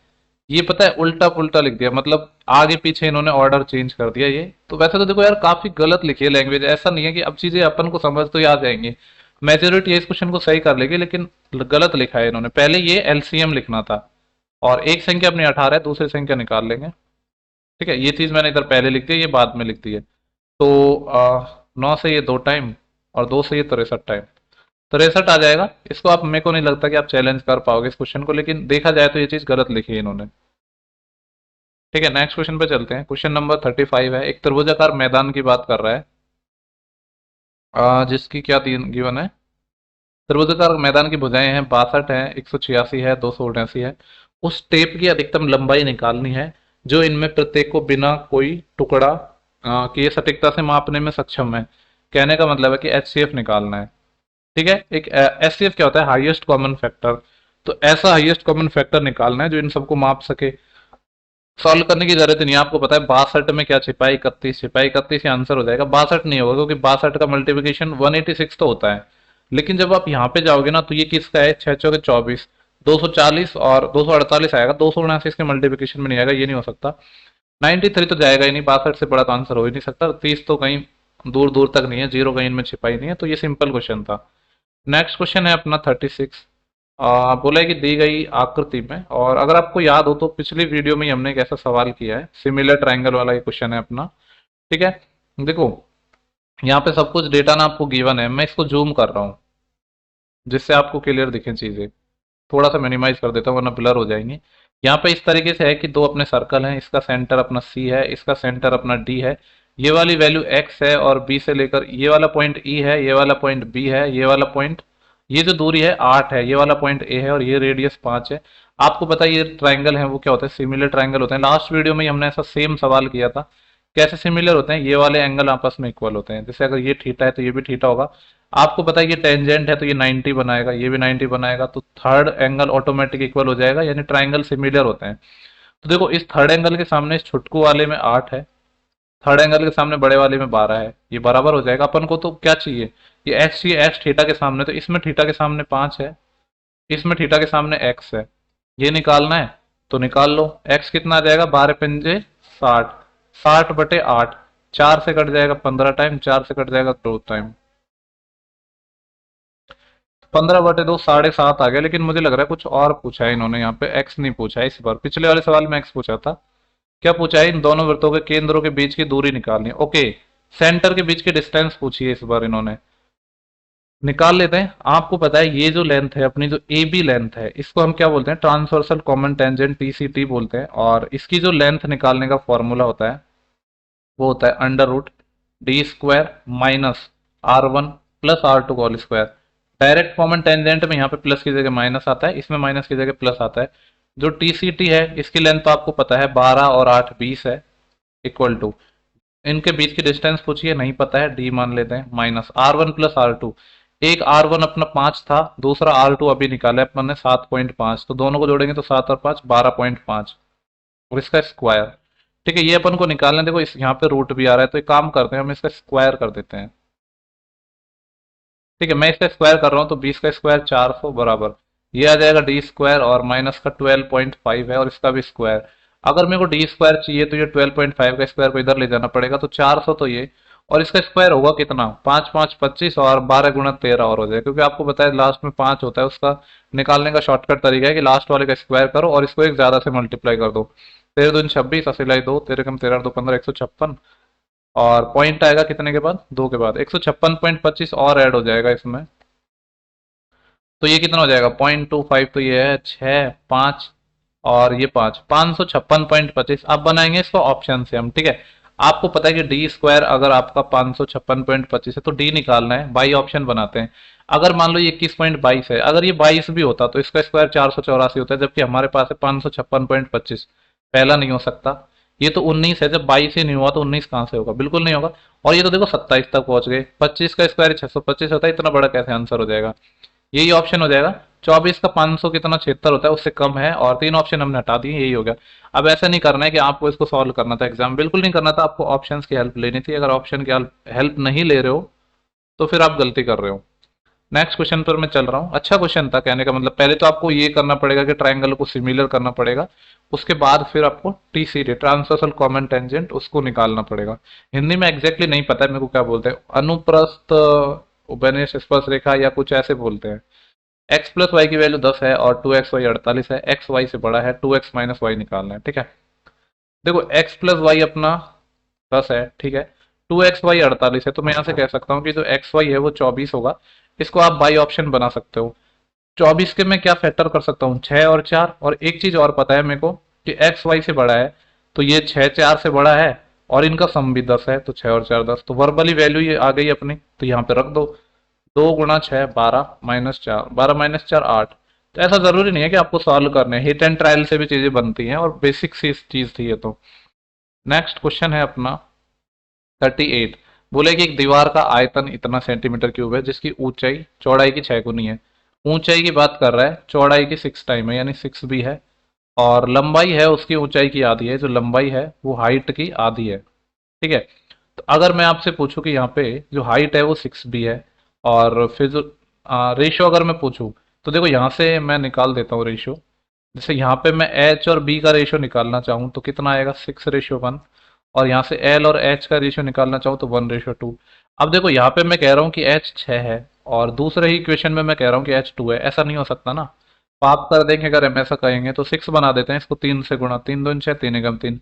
ये पता है उल्टा पुल्टा लिख दिया, मतलब आगे पीछे इन्होंने ऑर्डर चेंज कर दिया। ये तो वैसे तो देखो यार काफी गलत लिखी है लैंग्वेज, ऐसा नहीं है कि अब चीजें अपन को समझ तो ही आ जाएंगी, मेजोरिटी इस क्वेश्चन को सही कर लेगी, लेकिन गलत लिखा है इन्होंने। पहले ये एलसीएम लिखना था, और एक संख्या अपनी 18 है, दूसरी संख्या निकाल लेंगे, ठीक है। ये चीज मैंने इधर पहले लिख दी है, ये बाद में लिख दी है। तो 9 से ये 2 टाइम और 2 से ये 63 टाइम, 63 आ जाएगा। इसको आप, मेरे को नहीं लगता कि आप चैलेंज कर पाओगे इस क्वेश्चन को, लेकिन देखा जाए तो ये चीज गलत लिखी है इन्होंने, ठीक है। नेक्स्ट क्वेश्चन पे चलते हैं। क्वेश्चन नंबर 35 है, एक त्रिभुजाकार मैदान की बात कर रहा है, जिसकी क्या गिवन है, त्रिभुजाकार मैदान की भुजाएं हैं 62 है, 186 है, 279 है। उस टेप की अधिकतम लंबाई निकालनी है जो इनमें प्रत्येक को बिना कोई टुकड़ा किए सटीकता से मापने में सक्षम है। कहने का मतलब है कि एचसीएफ निकालना है, ठीक है। एक एचसीएफ क्या होता है, हाईएस्ट कॉमन फैक्टर। तो ऐसा हाईएस्ट कॉमन फैक्टर निकालना है जो इन सबको माप सके। सॉल्व करने की जरूरत नहीं है, आपको पता है 62 में क्या छिपा है, 31 छिपा है, 31 ही आंसर हो जाएगा। 62 नहीं होगा क्योंकि 62 का मल्टीप्लिकेशन 186 तो होता है। लेकिन जब आप यहाँ पे जाओगे ना तो ये किसका है, 6×4 = 24, 240 और 248 आएगा, 279 इसके मल्टीप्लिकेशन में नहीं आएगा, ये नहीं हो सकता। 93 तो जाएगा ही नहीं, 62 से बड़ा तो आंसर हो ही नहीं सकता। 30 तो कहीं दूर दूर तक नहीं है, जीरो कहीं इनमें छिपा ही नहीं है, तो ये सिंपल क्वेश्चन था। नेक्स्ट क्वेश्चन है अपना 36। बोला है कि दी गई आकृति में, और अगर आपको याद हो तो पिछली वीडियो में ही हमने एक ऐसा सवाल किया है, सिमिलर ट्रायंगल वाला ये क्वेश्चन है अपना, ठीक है। देखो यहाँ पे सब कुछ डेटा ना आपको गिवन है, मैं इसको जूम कर रहा हूँ जिससे आपको क्लियर दिखें चीजें। थोड़ा सा मिनिमाइज कर देता हूँ वरना ब्लर हो जाएंगे। यहाँ पे इस तरीके से है कि दो अपने सर्कल हैं, इसका सेंटर अपना सी है, इसका सेंटर अपना डी है, ये वाली वैल्यू एक्स है, और बी से लेकर ये वाला पॉइंट ई है, ये वाला पॉइंट बी है, ये वाला पॉइंट, ये जो दूरी है 8 है, ये वाला पॉइंट ए है, और ये रेडियस 5 है। आपको पता है ये ट्राइंगल है वो क्या होता है, सिमिलर ट्राइंगल होते हैं। लास्ट वीडियो में ही हमने ऐसा सेम सवाल किया था। कैसे सिमिलर होते हैं, ये वाले एंगल आपस में इक्वल होते हैं, जैसे अगर ये थीटा है तो ये भी थीटा होगा। आपको पता है ये टेंजेंट है तो ये 90 बनाएगा, ये भी 90 बनाएगा, तो थर्ड एंगल ऑटोमेटिक इक्वल हो जाएगा, यानी ट्राइंगल सिमिलर होते हैं। तो देखो इस थर्ड एंगल के सामने इस छुटकू वाले में 8 है, थर्ड एंगल के सामने बड़े वाले में 12 है, ये बराबर हो जाएगा। अपन को तो क्या चाहिए, ये एक्स चाहिए, एक्स थीटा के सामने, तो इसमें थीटा के सामने 5 है, इसमें थीटा के सामने एक्स है, ये निकालना है तो निकाल लो। एक्स कितना आ जाएगा, 12×5 = 60, 60/8, 4 से कट जाएगा 15 टाइम, 4 से कट जाएगा 2 टाइम, 15/2 7.5 आ गया। लेकिन मुझे लग रहा है कुछ और पूछा है इन्होंने, यहाँ पे एक्स नहीं पूछा है इस बार। पिछले वाले सवाल में एक्स पूछा था। क्या पूछा है, इन दोनों वृत्तों के केंद्रों के बीच की दूरी निकालनी है। ओके, सेंटर के बीच की डिस्टेंस पूछी है इस बार इन्होंने, निकाल लेते हैं। आपको पता है ये जो लेंथ है अपनी, जो ए बी लेंथ है, इसको हम क्या बोलते हैं, ट्रांसवर्सल कॉमन टेंजेंट, टीसीटी बोलते हैं। और इसकी जो लेंथ निकालने का फॉर्मूला होता है वो होता है √d² - r1 + r2 whole square. Direct common tangent में यहाँ पे प्लस की जगह माइनस आता है, इसमें माइनस की जगह प्लस आता है। जो टीसीटी है इसकी लेंथ तो आपको पता है 12 और 8 20 है, इक्वल टू, इनके बीच की डिस्टेंस पूछिए, नहीं पता है, डी मान लेते हैं, -r1 + r2। एक r1 अपना 5 था, दूसरा r2 अभी निकाला है अपन ने 7.5, तो दोनों को जोड़ेंगे तो 7 और 5 12.5। और इसका स्क्वायर। ठीक है, ये अपन को निकालना है। देखो इस यहाँ पे रूट भी आ रहा है, तो एक काम करते हैं, हम इसका स्क्वायर कर देते हैं। ठीक है, मैं इसका स्क्वायर कर रहा हूँ, तो 20 का स्क्वायर 400 बराबर ये आ जाएगा डी स्क्वायर, और माइनस का 12.5 है, और इसका भी स्क्वायर। अगर मेरे को डी स्क्वायर चाहिए तो ये 12.5 का स्क्वायर को इधर ले जाना पड़ेगा, तो 400 तो ये, और इसका स्क्वायर होगा कितना, 5 5 25, और 12 गुणा 13 और हो जाएगा, क्योंकि आपको पता है लास्ट में 5 होता है। उसका निकालने का शॉर्टकट तरीका है कि लास्ट वाले का स्क्वायर करो और इसको एक ज्यादा से मल्टीप्लाई कर दो। 13 दूनी 26, 80 लाई 2, 13 कम 13 2 15, 156, और पॉइंट आएगा कितने के बाद, 2 के बाद, 156.25 और ऐड हो जाएगा इसमें। तो ये कितना हो जाएगा, 0.25, तो ये है 6 5, और ये 556.25। अब बनाएंगे इसको ऑप्शन से हम। ठीक है, आपको पता है कि डी स्क्वायर अगर आपका 556.25 है तो डी निकालना है, बाई ऑप्शन बनाते हैं। अगर मान लो ये 21.22 है, अगर ये 22 भी होता तो इसका स्क्वायर 484 होता है, जबकि हमारे पास है 556.25, पहला नहीं हो सकता। ये तो 19 है, जब 22 ही नहीं हुआ तो 19 कहां से होगा, बिल्कुल नहीं होगा। और ये तो देखो 27 तक पहुंच गए, 25 का स्क्वायर 625 होता है, इतना बड़ा कैसे आंसर हो जाएगा। यही ऑप्शन हो जाएगा। 24 का 500 कितना, 76 होता है, उससे कम है, और 3 ऑप्शन हमने हटा दिए, यही हो गया। अब ऐसा नहीं करना है कि आपको इसको सॉल्व करना था एग्जाम, बिल्कुल नहीं करना था, आपको ऑप्शंस की हेल्प लेनी थी। अगर ऑप्शन की हेल्प नहीं ले रहे हो तो फिर आप गलती कर रहे हो। नेक्स्ट क्वेश्चन पर मैं चल रहा हूँ। अच्छा क्वेश्चन था, कहने का मतलब पहले तो आपको ये करना पड़ेगा कि ट्राइंगल को सिमिलर करना पड़ेगा, उसके बाद फिर आपको टीसीटी, ट्रांसवर्सल कॉमन टेंजेंट, उसको निकालना पड़ेगा। हिंदी में एग्जैक्टली नहीं पता है मेरे को क्या बोलते हैं, अनुप्रस्थ उपनिवेश स्पर्श रेखा या कुछ ऐसे बोलते हैं। एक्स प्लस वाई की वैल्यू 10 है और 2x वाई 48 है, एक्स वाई से बड़ा है, 2x माइनस वाई निकालना है। ठीक है, देखो एक्स प्लस वाई अपना 10 है, ठीक है, 2x वाई 48 है, तो मैं यहाँ से कह सकता हूँ कि जो एक्स वाई है वो 24 होगा। इसको आप बाई ऑप्शन बना सकते हो। 24 के मैं क्या फैक्टर कर सकता हूँ, 6 और 4, और एक चीज और पता है मेरे को कि एक्स वाई से बड़ा है, तो ये 6 4 से बड़ा है, और इनका सम भी 10 है, तो 6 और 4 10, तो वर्बली वैल्यू ये आ गई अपनी, तो यहाँ पे रख दो। 2 गुणा 6 12, माइनस 4 12 माइनस 4 8। तो ऐसा जरूरी नहीं है कि आपको सॉल्व करने हैं, हिट एंड ट्रायल से भी चीजें बनती हैं, और बेसिक सी चीज थी ये तो। नेक्स्ट क्वेश्चन है अपना 38। बोले कि एक दीवार का आयतन इतना सेंटीमीटर क्यूब है जिसकी ऊंचाई चौड़ाई की 6 गुनी है। ऊंचाई की बात कर रहा है, चौड़ाई की 6 टाइम है, यानी 6 भी है, और लंबाई है उसकी ऊंचाई की आधी है, जो लंबाई है वो हाइट की आधी है। ठीक है, तो अगर मैं आपसे पूछूं कि यहाँ पे जो हाइट है वो 6 भी है, और फिर जो रेशियो अगर मैं पूछूं, तो देखो यहाँ से मैं निकाल देता हूँ रेशियो। जैसे यहाँ पे मैं एच और बी का रेशियो निकालना चाहूँ तो कितना आएगा, 6:1, और यहाँ से एल और एच का रेशियो निकालना चाहूँ तो 1:2। अब देखो यहाँ पे मैं कह रहा हूँ कि एच 6 है, और दूसरे ही इक्वेशन में मैं कह रहा हूँ कि एच 2 है, ऐसा नहीं हो सकता ना। तो आप कर देंगे, अगर हम ऐसा कहेंगे तो 6 बना देते हैं इसको, 3 से गुणा, 3 दूनी 6, 3 एकम 3।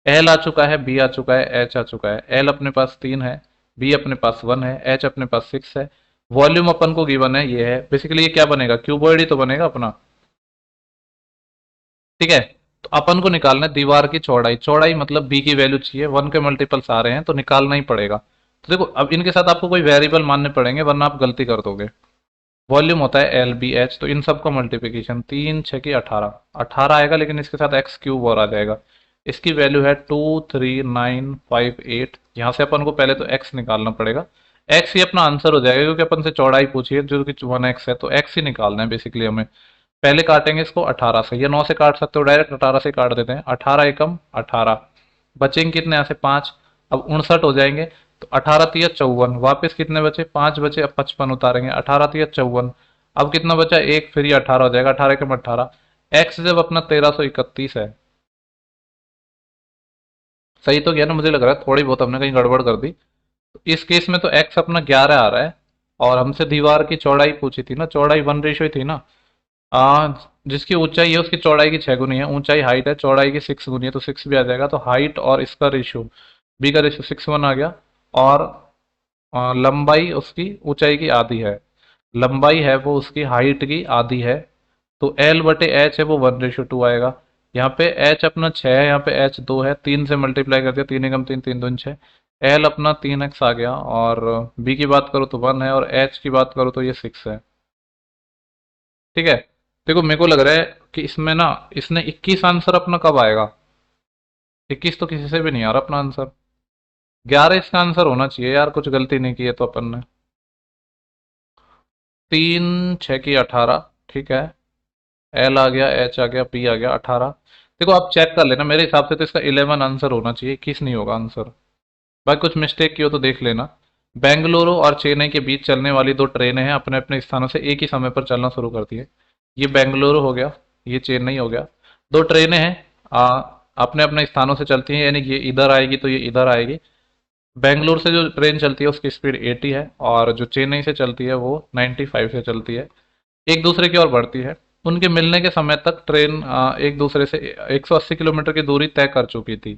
एल आ चुका है, बी आ चुका है, एच आ चुका है। एल अपने पास 3 है, बी अपने पास 1 है, एच अपने पास 6 है। वॉल्यूम अपन को गिवन है, ये है बेसिकली। ये क्या बनेगा, क्यूबॉइड ही तो बनेगा अपना। ठीक है, तो अपन को निकालना है दीवार की चौड़ाई। चौड़ाई मतलब बी की वैल्यू चाहिए, 1 के मल्टीपल्स आ रहे हैं तो निकालना ही पड़ेगा। तो देखो अब इनके साथ आपको कोई वेरिएबल मानने पड़ेंगे, वरना आप गलती कर दोगे। वॉल्यूम होता है एल बी एच, तो इन सब का मल्टीप्लिकेशन, 3 6 की 18, 18 आएगा, लेकिन इसके साथ एक्स क्यूब और आ जाएगा। इसकी वैल्यू है 23958। यहाँ से अपन को पहले तो एक्स निकालना पड़ेगा। एक्स ही अपना आंसर हो जाएगा, क्योंकि अपन से चौड़ाई पूछी है जो कि 1x है, तो एक्स ही निकालना है बेसिकली हमें। पहले काटेंगे इसको 18 से, या 9 से काट सकते हो, डायरेक्ट 18 से काट देते हैं। 18 एकम 18, बचेंगे कितने यहाँ से 5, अब 59 हो जाएंगे। तो 18 तिया 54, वापस कितने बचे, 5 बचे, अब 55 उतारेंगे, 18 तिया 54, अब कितना बचा एक, फिर ये 18 हो जाएगा, 18 एकम 18। एक्स जब अपना 1331 है, सही तो गया ना, मुझे लग रहा है थोड़ी बहुत हमने कहीं गड़बड़ कर दी। तो इस केस में तो एक्स अपना 11 आ रहा है, और हमसे दीवार की चौड़ाई पूछी थी ना, चौड़ाई 1 रेशियो थी ना। आ, जिसकी ऊंचाई है उसकी चौड़ाई की 6 गुनी है, ऊंचाई हाइट है, चौड़ाई की 6 गुनी है, तो 6 भी आ जाएगा। तो हाइट और इसका रेशियो, बी का रेशियो 6:1 आ गया। और लंबाई उसकी ऊंचाई की आधी है, लंबाई है वो उसकी हाइट की आधी है, तो एल बटे एच है वो 1:2 आएगा। यहाँ पे एच अपना 6 है, यहाँ पे एच 2 है, 3 से मल्टीप्लाई कर दिया, 3 एकम 3, 3 दूनी 6। एल अपना 3x आ गया, और बी की बात करो तो 1 है, और एच की बात करो तो ये 6 है। ठीक है, देखो मेरे को लग रहा है कि इसमें ना, इसने 21 आंसर अपना कब आएगा, 21 तो किसी से भी नहीं आ रहा अपना आंसर। 11 इसका आंसर होना चाहिए यार, कुछ गलती नहीं की है तो अपन ने। 3 6 की 18, ठीक है, एल आ गया, एच आ गया, पी आ गया 18। देखो आप चेक कर लेना, मेरे हिसाब से तो इसका 11 आंसर होना चाहिए, 21 नहीं होगा आंसर। भाई कुछ मिस्टेक की हो तो देख लेना। बेंगलुरु और चेन्नई के बीच चलने वाली दो ट्रेनें हैं, अपने अपने स्थानों से एक ही समय पर चलना शुरू करती है। ये बेंगलुरु हो गया, ये चेन्नई हो गया। दो ट्रेनें हैं, अपने अपने स्थानों से चलती हैं, यानी कि ये इधर आएगी तो ये इधर आएगी। बेंगलुरु से जो ट्रेन चलती है उसकी स्पीड 80 है, और जो चेन्नई से चलती है वो 95 से चलती है। एक दूसरे की ओर बढ़ती है। उनके मिलने के समय तक ट्रेन एक दूसरे से 180 किलोमीटर की दूरी तय कर चुकी थी।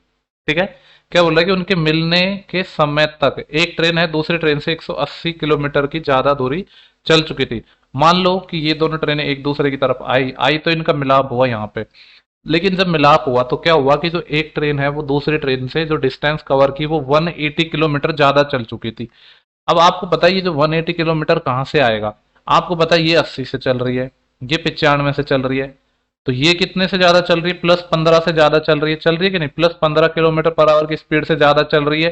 ठीक है। क्या बोल रहा है कि उनके मिलने के समय तक एक ट्रेन है दूसरी ट्रेन से 180 किलोमीटर की ज्यादा दूरी चल चुकी थी। मान लो कि ये दोनों ट्रेनें एक दूसरे की तरफ आई आई तो इनका मिलाप हुआ यहाँ पे। लेकिन जब मिलाप हुआ तो क्या हुआ कि जो एक ट्रेन है वो दूसरी ट्रेन से जो डिस्टेंस कवर की वो 180 किलोमीटर ज्यादा चल चुकी थी। अब आपको पता है ये जो 180 किलोमीटर कहाँ से आएगा। आपको पता है ये 80 से चल रही है, ये 95 से चल रही है, तो ये कितने से ज्यादा चल रही है, +15 से ज्यादा चल रही है कि नहीं, +15 किलोमीटर पर आवर की स्पीड से ज्यादा चल रही है।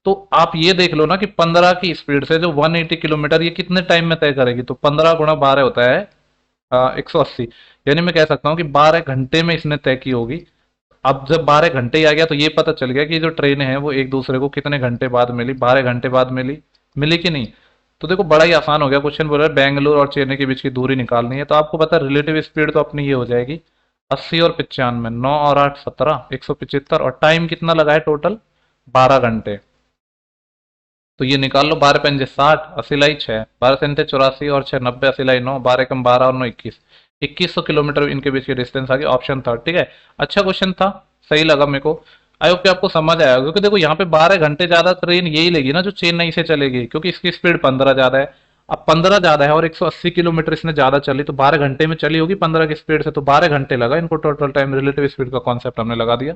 तो आप ये देख लो ना कि 15 की स्पीड से जो 180 किलोमीटर ये कितने टाइम में तय करेगी, तो 15 × 12 होता है 180। यानी मैं कह सकता हूँ कि 12 घंटे में इसने तय की होगी। अब जब 12 घंटे ही आ गया तो ये पता चल गया कि जो ट्रेन है वो एक दूसरे को कितने घंटे बाद मिली, 12 घंटे बाद मिली। मिली कि नहीं। तो देखो बड़ा ही आसान हो गया, क्वेश्चन बोल रहा है बेंगलुरु और चेन्नई के बीच की दूरी निकालनी है, तो आपको पता है रिलेटिव स्पीड तो अपनी ये हो जाएगी 80 और 95, 9 और 8 17, 175, और टाइम कितना लगा है टोटल 12 घंटे। तो ये निकाल लो, 12×5 = 60, 80 × 6 12×3 = 84, और 6 90, 80 × 9 12 × 12 और 9 21, 2100 किलोमीटर इनके बीच की डिस्टेंस आ गई, ऑप्शन था। ठीक है। अच्छा क्वेश्चन था, सही लगा मेरे को। आई होप कि आपको समझ आया होगा, क्योंकि देखो यहाँ पे 12 घंटे ज्यादा ट्रेन यही लेगी ना जो चेन्नई से चलेगी, क्योंकि इसकी स्पीड 15 ज्यादा है। अब 15 ज्यादा है और 180 किलोमीटर इसने ज्यादा चली, तो 12 घंटे में चली होगी 15 की स्पीड से, तो 12 घंटे लगा इनको टोटल टाइम। रिलेटिव स्पीड का कॉन्सेप्ट हमने लगा दिया।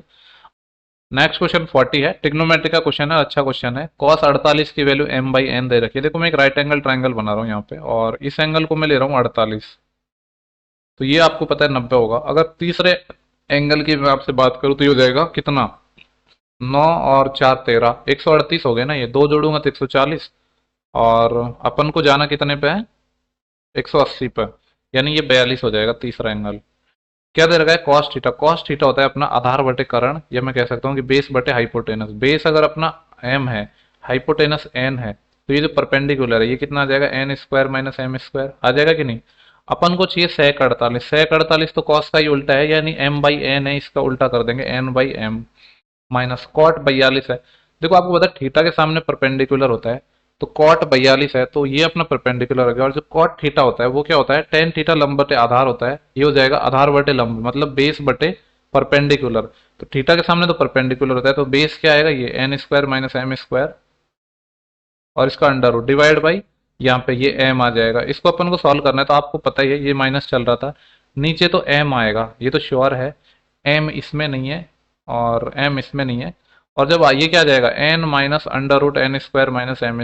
नेक्स्ट क्वेश्चन 40 है, ट्रिग्नोमेट्री का क्वेश्चन है, अच्छा क्वेश्चन है। cos 48 की वैल्यू m/n दे रखी है। देखो मैं एक राइट एंगल ट्राइंगल बना रहा हूँ यहाँ पे, और इस एंगल को मैं ले रहा हूँ 48, तो ये आपको पता है 90 होगा। अगर तीसरे एंगल की मैं आपसे बात करूँ तो ये हो जाएगा कितना, 9 और 4 13, 138 हो गए ना। ये दो जोड़ूंगा तो 140, और अपन को जाना कितने पे है, 180 पे, यानी ये 42 हो जाएगा तीसरा एंगल। क्या दे रखा है, कॉस थीटा। कॉस थीटा होता है अपना आधार बटे कर्ण, या मैं कह सकता हूँ कि बेस बटे हाइपोटेनस। बेस अगर अपना m है, हाइपोटेनस n है, तो ये जो परपेंडिकुलर है ये कितना आ जाएगा, n² - m² आ जाएगा कि नहीं। अपन को चाहिए sec 48, sec 48 तो कॉस का ही उल्टा है, यानी m/n है, इसका उल्टा कर देंगे n/m, माइनस कॉट 42 है। देखो आपको पता है थीटा के सामने परपेंडिकुलर होता है, तो कॉट 42 है तो ये अपना परपेंडिकुलर हो गया। और जो कॉट थीटा होता है वो क्या होता है, टेन थीटा लंब बटे आधार होता है, ये हो जाएगा आधार बटे लंब, मतलब बेस बटे परपेंडिकुलर। तो थीटा के सामने तो परपेंडिकुलर होता है, तो बेस क्या आएगा, ये n² - m², और इसका अंडर रूट डिवाइड बाई यहाँ पे ये m आ जाएगा। इसको अपन को सॉल्व करना है, तो आपको पता ही है ये माइनस चल रहा था, नीचे तो m आएगा, ये तो श्योर है। m इसमें नहीं है और m इसमें नहीं है, और जब ये क्या आ जाएगा, n - √n² -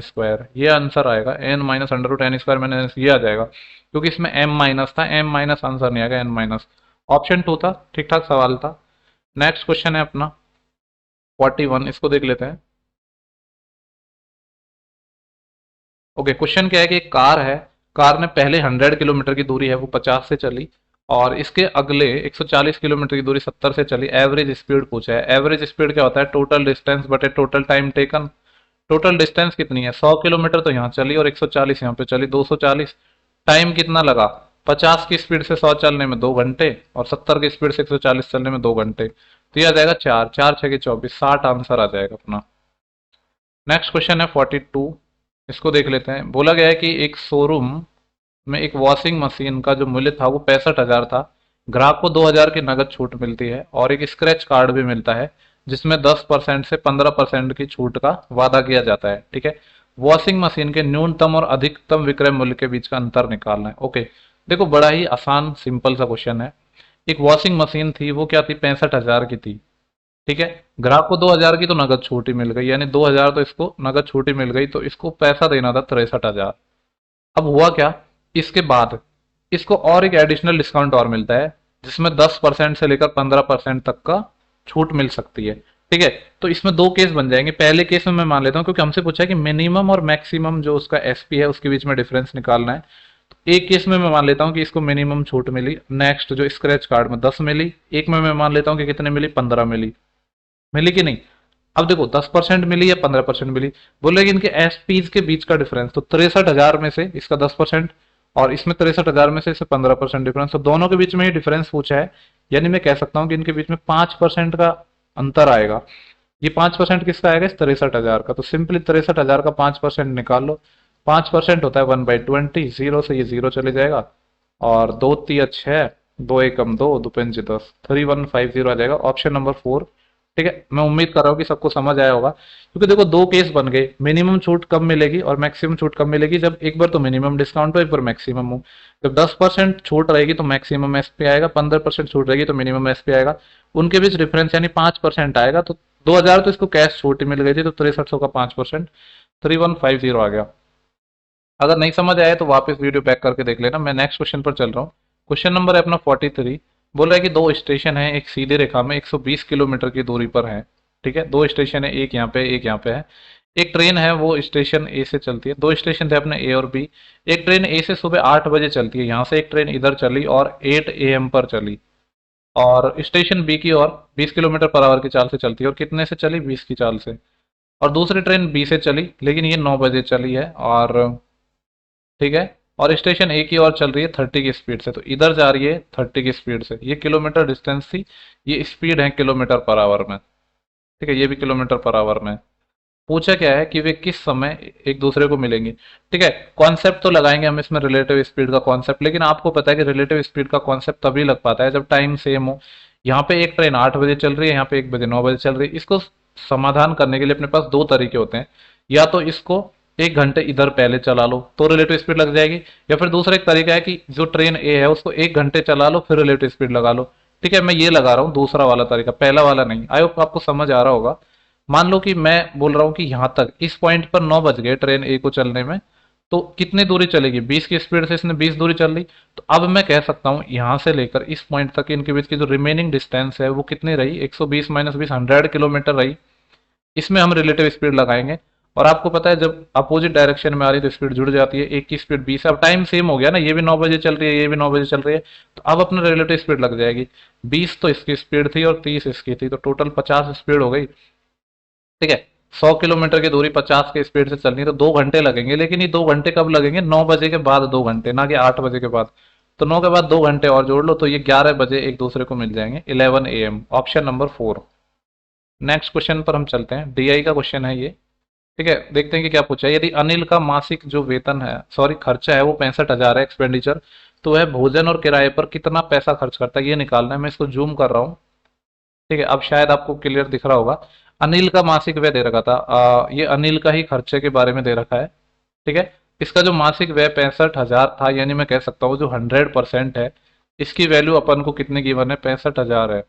m², ये आंसर आएगा, n - √n², ये आ जाएगा, क्योंकि इसमें m माइनस था, m माइनस आंसर नहीं आएगा, n माइनस। ऑप्शन 2 था, ठीक ठाक सवाल था। नेक्स्ट क्वेश्चन है अपना 41, इसको देख लेते हैं। ओके, क्वेश्चन क्या है कि एक कार है, कार ने पहले 100 किलोमीटर की दूरी है वो 50 से चली, और इसके अगले 140 किलोमीटर की दूरी 70 से चली। एवरेज स्पीड पूछा है। एवरेज स्पीड क्या होता है, टोटल डिस्टेंस बटे total time taken. Total distance कितनी है, 100 किलोमीटर तो यहाँ चली और 140 यहाँ पे चली, 240। टाइम कितना लगा, 50 की स्पीड से 100 चलने में 2 घंटे, और 70 की स्पीड से 140 चलने में 2 घंटे, तो ये आ जाएगा 4 4 6 24, 60 आंसर आ जाएगा अपना। नेक्स्ट क्वेश्चन है 42, इसको देख लेते हैं। बोला गया है कि एक शोरूम में एक वॉशिंग मशीन का जो मूल्य था वो 65,000 था। ग्राहक को 2,000 की नगद छूट मिलती है और एक स्क्रैच कार्ड भी मिलता है जिसमें 10% से 15% की छूट का वादा किया जाता है। ठीक है। वॉशिंग मशीन के न्यूनतम और अधिकतम विक्रय मूल्य के बीच का अंतर निकालना है। ओके, देखो बड़ा ही आसान सिंपल सा क्वेश्चन है। एक वॉशिंग मशीन थी, वो क्या थी, 65,000 की थी। ठीक है। ग्राहक को 2,000 की तो नगद छूट ही मिल गई, यानी 2,000 तो इसको नगद छूट ही मिल गई, तो इसको पैसा देना था 63,000। अब हुआ क्या, इसके बाद इसको और एक एडिशनल डिस्काउंट और मिलता है जिसमें 10% से लेकर 15% तक का छूट मिल सकती है। ठीक है। तो इसमें दो केस बन जाएंगे। पहले केस में मैं मान लेता हूं, क्योंकि हमसे पूछा है कि मिनिमम और मैक्सिमम जो उसका एसपी है उसके बीच में डिफरेंस निकालना है। एक केस में मैं मान लेता हूँ कि इसको मिनिमम छूट मिली, नेक्स्ट जो स्क्रैच कार्ड में 10 मिली, एक में मैं मान लेता हूँ कि कितने मिली, 15 मिली, मिली कि नहीं। अब देखो 10% मिली या 15% मिली, बोले कि इनके एसपीज के बीच का डिफरेंस, तो 63,000 में से इसका 10% और इसमें 63,000 में से इसे 15% डिफरेंस, तो दोनों के बीच में ये डिफरेंस पूछा है। यानी मैं कह सकता हूँ कि इनके बीच में 5% का अंतर आएगा। ये 5% किसका आएगा, इस 63,000 का। तो सिंपली 63,000 का 5% निकाल लो। 5% होता है 1/20, जीरो से ये जीरो चले जाएगा, और दो तिया 6, दो एकम 2, दो पंच 10, 3150 आ जाएगा, ऑप्शन नंबर 4। ठीक है, मैं उम्मीद कर रहा हूँ कि सबको समझ आया होगा, क्योंकि देखो दो केस बन गए, मिनिमम छूट कब मिलेगी और मैक्सिमम छूट कब मिलेगी, जब एक बार तो मिनिमम डिस्काउंट हो, एक बार मैक्सिमम हो। जब 10% छूट रहेगी तो मैक्सिमम एसपी आएगा, 15% छूट रहेगी तो मिनिमम एसपी आएगा, उनके बीच डिफरेंस यानी 5% आएगा। तो 2,000 तो इसको कैश छूट मिल गई थी, तो 6300 का 5%, 3150 आ गया। अगर नहीं समझ आया तो वापस वीडियो बैक करके देख लेना। मैं नेक्स्ट क्वेश्चन पर चल रहा हूँ। क्वेश्चन नंबर है अपना 43। बोल रहा है कि दो स्टेशन है एक सीधी रेखा में 120 किलोमीटर की दूरी पर है। ठीक है, दो स्टेशन है, एक यहाँ पे एक यहाँ पे है। एक ट्रेन है वो स्टेशन ए से चलती है, दो स्टेशन थे अपने ए और बी। एक ट्रेन ए से सुबह 8 बजे चलती है, यहाँ से एक ट्रेन इधर चली और 8 AM पर चली, और स्टेशन बी की ओर 20 किलोमीटर पर आवर की चाल से चलती है, और कितने से चली, 20 की चाल से। और दूसरी ट्रेन बी से चली, लेकिन ये 9 बजे चली है, और ठीक है, और स्टेशन ए की ओर चल रही है 30 की स्पीड से, तो इधर जा रही है 30 की स्पीड से। ये किलोमीटर डिस्टेंस थी, ये स्पीड है किलोमीटर पर आवर में। ठीक है, ये भी किलोमीटर पर आवर में। पूछा क्या है कि वे किस समय एक दूसरे को मिलेंगे। ठीक है, कॉन्सेप्ट तो लगाएंगे हम इसमें, रिलेटिव स्पीड का कॉन्सेप्ट, लेकिन आपको पता है कि रिलेटिव स्पीड का कॉन्सेप्ट तभी लग पाता है जब टाइम सेम हो। यहाँ पे एक ट्रेन 8 बजे चल रही है, यहाँ पे 1 बजे 9 बजे चल रही है। इसको समाधान करने के लिए अपने पास दो तरीके होते हैं, या तो इसको 1 घंटे इधर पहले चला लो तो रिलेटिव स्पीड लग जाएगी, या फिर दूसरा एक तरीका है कि जो ट्रेन ए है उसको 1 घंटे चला लो फिर रिलेटिव स्पीड लगा लो। ठीक है, मैं ये लगा रहा हूँ दूसरा वाला तरीका, पहला वाला नहीं। आई होप आपको समझ आ रहा होगा। मान लो कि मैं बोल रहा हूं कि यहां तक इस पॉइंट पर 9 बज गए ट्रेन ए को चलने में, तो कितनी दूरी चलेगी, 20 की स्पीड से इसने 20 दूरी चल ली। तो अब मैं कह सकता हूं यहां से लेकर इस पॉइंट तक इनके बीच की जो रिमेनिंग डिस्टेंस है वो कितनी रही, 120 माइनस 20, 100 किलोमीटर रही। इसमें हम रिलेटिव स्पीड लगाएंगे, और आपको पता है जब अपोजिट डायरेक्शन में आ रही है तो स्पीड जुड़ जाती है। एक की स्पीड 20 है, अब टाइम सेम हो गया ना, ये भी 9 बजे चल रही है, ये भी 9 बजे चल रही है, तो अब अपना रिलेटिव स्पीड लग जाएगी। 20 तो इसकी स्पीड थी और 30 इसकी थी, तो टोटल 50 स्पीड हो गई। ठीक है, 100 किलोमीटर की दूरी 50 की स्पीड से चलनी है, तो 2 घंटे लगेंगे, लेकिन ये 2 घंटे कब लगेंगे, 9 बजे के बाद 2 घंटे, ना कि 8 बजे के बाद। तो 9 के बाद 2 घंटे और जोड़ लो, तो ये 11 बजे एक दूसरे को मिल जाएंगे, 11 AM, option number 4। Next question पर हम चलते हैं, डीआई का क्वेश्चन है ये। ठीक है, देखते हैं कि क्या पूछा है। यदि अनिल का मासिक जो वेतन है, सॉरी खर्चा है, वो 65,000 है एक्सपेंडिचर, तो वह भोजन और किराए पर कितना पैसा खर्च करता है, ये निकालना है। मैं इसको जूम कर रहा हूँ। ठीक है, अब शायद आपको क्लियर दिख रहा होगा। अनिल का मासिक व्यय दे रखा था, ये अनिल का ही खर्चे के बारे में दे रखा है। ठीक है, इसका जो मासिक व्यय 65,000 था, यानी मैं कह सकता हूँ जो 100% है, इसकी वैल्यू अपन को कितने गिवन है, 65,000 है।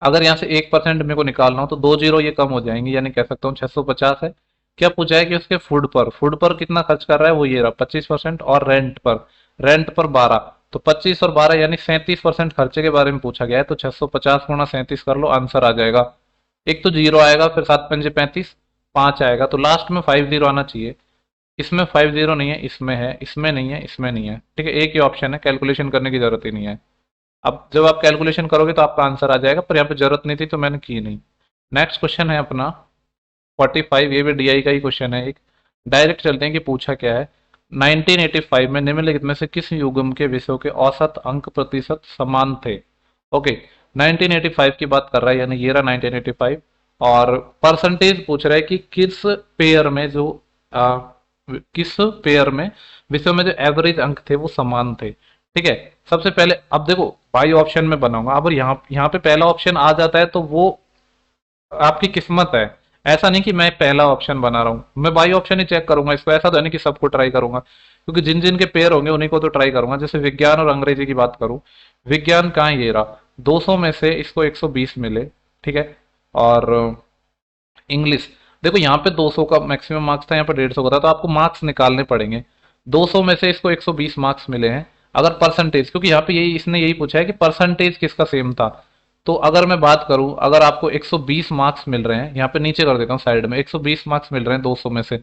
अगर यहाँ से 1% मेरे को निकालना हो तो 2 जीरो ये कम हो जाएंगी, यानी कह सकता हूँ 650 है। क्या पूछा है कि उसके फूड पर कितना खर्च कर रहा है, वो ये रहा 25%, और रेंट पर 12, तो 25 और 12 यानी 37% खर्चे के बारे में पूछा गया है। तो 650 गुणा 37 कर लो, आंसर आ जाएगा। एक तो जीरो आएगा, फिर 7 पंजे 35, 5 आएगा, तो लास्ट में 50 आना चाहिए। इसमें 50 नहीं है, इसमें है, इसमें नहीं है, इसमें नहीं है। ठीक है, एक ही ऑप्शन है, कैलकुलेशन करने की जरूरत ही नहीं है। अब जब आप कैलकुलेशन करोगे तो आपका आंसर आ जाएगा, पर यहाँ पे जरूरत नहीं थी तो मैंने की नहीं। नेक्स्ट क्वेश्चन है अपना 45, ये भी डीआई का ही क्वेश्चन है एक। डायरेक्ट चलते हैं कि पूछा क्या है। 1985 में निम्नलिखित में से किस युग्म के विषयों के औसत अंक प्रतिशत समान थे। ओके, 1985 की बात कर रहा है, यानी ये रहा 1985, और परसेंटेज पूछ रहा है कि किस पेयर में विषयों में जो एवरेज अंक थे वो समान थे। ठीक है, सबसे पहले अब देखो बाई ऑप्शन में बनाऊंगा, अब यहाँ यहाँ पे पहला ऑप्शन आ जाता है तो वो आपकी किस्मत है। ऐसा नहीं कि मैं पहला ऑप्शन बना रहा हूँ, मैं बाई ऑप्शन ही चेक करूंगा इसको, ऐसा तो नहीं कि सबको ट्राई करूंगा, क्योंकि जिन जिन के पेयर होंगे उन्हीं को तो ट्राई करूंगा। जैसे विज्ञान और अंग्रेजी की बात करूं, विज्ञान कहाँ, ये रहा 200 में से इसको 120 मिले। ठीक है, और इंग्लिश, देखो यहाँ पे 200 का मैक्सिमम मार्क्स था, यहाँ पे 150 का था, तो आपको मार्क्स निकालने पड़ेंगे। 200 में से इसको 120 मार्क्स मिले हैं। अगर परसेंटेज, क्योंकि यहाँ पे यही इसने यही पूछा है कि परसेंटेज किसका सेम था, तो अगर मैं बात करूं, अगर आपको 120 मार्क्स मिल रहे हैं, यहाँ पे नीचे कर देता हूँ साइड में, 120 मार्क्स मिल रहे हैं 200 में से,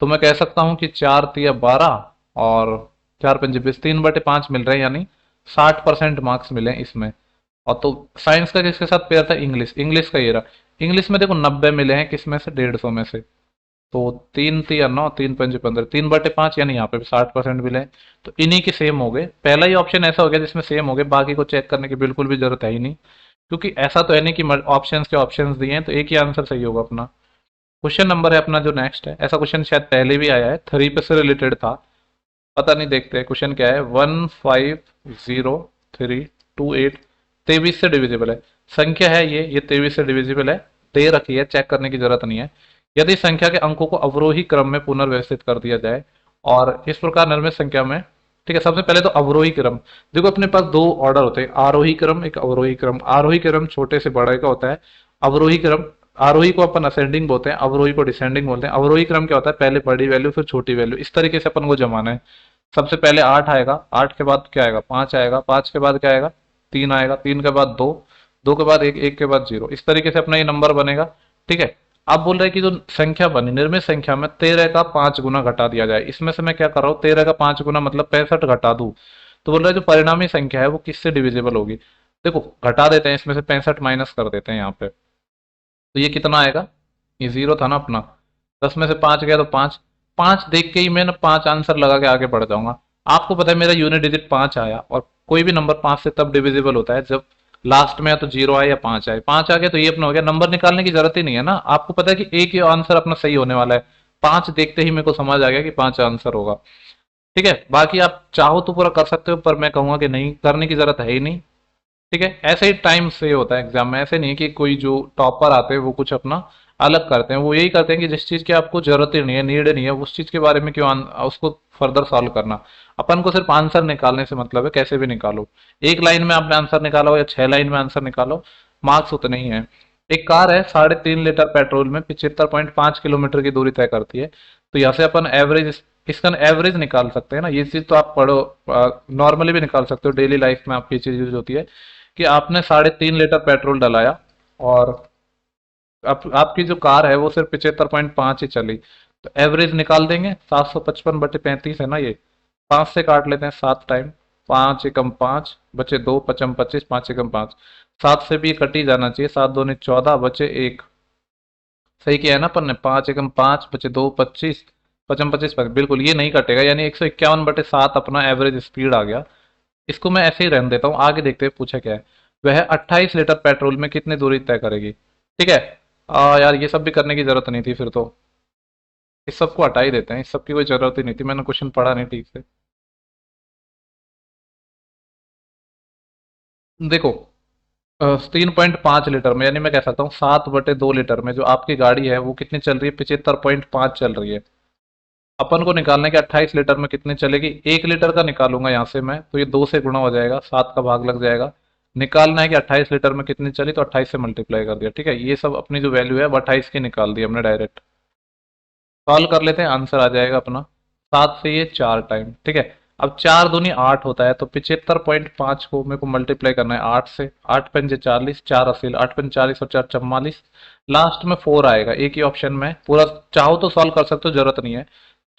तो मैं कह सकता हूँ कि 4 तिया 12 और 4×5 3/5 मिल रहे हैं, यानी 60% मार्क्स मिले इसमें। और तो साइंस का किसके साथ पेयर था? इंग्लिश। इंग्लिश का ये रहा। इंग्लिश में देखो 90 मिले हैं, किस में से? 150 में से। तो 3×3 = 9, 3×5 = 15, 3/5, यानी यहाँ पे भी 60% मिले हैं। तो इन्हीं के सेम हो गए। पहला ही ऑप्शन ऐसा हो गया जिसमें सेम हो गए, बाकी को चेक करने की बिल्कुल भी जरूरत है ही नहीं, क्योंकि ऐसा तो है नहीं कि ऑप्शंस के ऑप्शंस दिए हैं तो एक ही आंसर सही होगा अपना। क्वेश्चन नंबर है अपना जो नेक्स्ट है, ऐसा क्वेश्चन शायद पहले भी आया है, 3 पे से रिलेटेड था, पता नहीं, देखते हैं क्वेश्चन क्या है। 150,328 23 से डिविजिबल है। संख्या है ये 23 से डिविजिबल है, दे रखी है, चेक करने की जरूरत नहीं है। यदि संख्या के अंकों को अवरोही क्रम में पुनर्व्यवस्थित कर दिया जाए और इस प्रकार निर्मित संख्या में, ठीक है, सबसे पहले तो अवरोही क्रम। देखो अपने पास दो ऑर्डर होते हैं, आरोही क्रम, एक अवरोही क्रम। आरोही क्रम छोटे से बड़े का होता है, अवरोही क्रम, आरोही को अपन असेंडिंग बोलते हैं, अवरोही को डिसेंडिंग बोलते हैं। अवरोही क्रम क्या होता है? पहले बड़ी वैल्यू फिर छोटी वैल्यू, इस तरीके से अपन को जमाना है। सबसे पहले 8 आएगा, 8 के बाद क्या आएगा? 5 आएगा, 5 के बाद क्या आएगा? 3 आएगा, 3 के बाद 2, 2 के बाद 1, 1 के बाद 0, इस तरीके से अपना ये नंबर बनेगा। ठीक है, आप बोल रहे हैं कि जो संख्या बनी निर्मित संख्या में 13 का 5 गुना घटा दिया जाए। इसमें से मैं क्या कर रहा हूँ? 13 का 5 गुना मतलब 65 घटा दूं। तो बोल रहा है जो परिणामी संख्या है वो किससे डिविजिबल होगी? देखो घटा देते हैं, इसमें से 65 माइनस कर देते हैं यहाँ पे, तो ये कितना आएगा? ये 0 था ना अपना, 10 में से 5 गया तो 5। 5 देख के ही मैं ना 5 आंसर लगा के आगे बढ़ जाऊंगा। आपको पता है मेरा यूनिट डिजिट 5 आया, और कोई भी नंबर 5 से तब डिविजिबल होता है जब लास्ट में या तो 0 आए या 5 आए। 5 आ गया तो ये अपना हो गया, नंबर निकालने की जरूरत ही नहीं है ना। आपको पता है कि एक ही आंसर अपना सही होने वाला है। 5 देखते ही मेरे को समझ आ गया कि 5 आंसर होगा। ठीक है, बाकी आप चाहो तो पूरा कर सकते हो, पर मैं कहूंगा कि नहीं, करने की जरूरत है ही नहीं। ठीक है, ऐसे ही टाइम से होता है एग्जाम में। ऐसे नहीं है कि कोई जो टॉपर आते हैं वो कुछ अपना अलग करते हैं, वो यही करते हैं कि जिस चीज की आपको जरूरत ही नहीं है, नीड नहीं है, उस चीज के बारे में क्यों उसको फर्दर सॉल्व करना। अपन को सिर्फ आंसर निकालने से मतलब है, कैसे भी निकालो। एक लाइन में आपने आंसर निकाला हो या 6 लाइन में आंसर निकालो, मार्क्स उतने ही है। एक कार है 3.5 लीटर पेट्रोल में 75.5 किलोमीटर की दूरी तय करती है। तो यहाँ से अपन एवरेज, इसका एवरेज निकाल सकते हैं ना। ये चीज तो आप पढ़ो, नॉर्मली भी निकाल सकते हो, डेली लाइफ में आपकी चीज यूज होती है कि आपने 3.5 लीटर पेट्रोल डलाया और आपकी जो कार है वो सिर्फ 75.5 ही चली, तो एवरेज निकाल देंगे। 755/35 है ना ये, 5 से काट लेते हैं 7 टाइम, 5 एकम 5 बचे 2, 5 25, 5 एकम 5, 7 से भी कट ही जाना चाहिए, 7 दूनी 14 बचे 1। सही किया है ना अपन ने? 5 एकम 5 बचे 2, 25, 5 25, बिल्कुल ये नहीं कटेगा, यानी 151/7 अपना एवरेज स्पीड आ गया। इसको मैं ऐसे ही रहने देता हूँ, आगे देखते हैं पूछा क्या है। वह 28 लीटर पेट्रोल में कितनी दूरी तय करेगी? ठीक है, यार ये सब भी करने की जरूरत नहीं थी फिर तो, इस सब को हटा ही देते हैं, इस सब की कोई जरूरत ही नहीं थी, मैंने क्वेश्चन पढ़ा नहीं ठीक से। देखो 3.5 लीटर में, यानी मैं कह सकता हूँ 7/2 लीटर में जो आपकी गाड़ी है वो कितनी चल रही है? 75.5 चल रही है। अपन को निकालने के 28 लीटर में कितनी चलेगी? 1 लीटर का निकालूंगा यहाँ से मैं, तो ये 2 से गुणा हो जाएगा, 7 का भाग लग जाएगा। निकालना है कि 28 लीटर में कितनी चली, तो 28 से मल्टीप्लाई कर दिया। ठीक है, ये सब अपनी जो वैल्यू है वो 28 की निकाल दी हमने डायरेक्ट। सॉल्व कर लेते हैं, आंसर आ जाएगा अपना 7 से ये 4 टाइम। ठीक है, अब 4 दूनी 8 होता है, तो 75.5 को मेरे को मल्टीप्लाई करना है 8 से। 8 पंजे 40, 4 अस्सी, 8 पंजे 40 और 4 44, लास्ट में 4 आएगा। एक ही ऑप्शन में पूरा चाहो तो सॉल्व कर सकते हो, जरूरत नहीं है।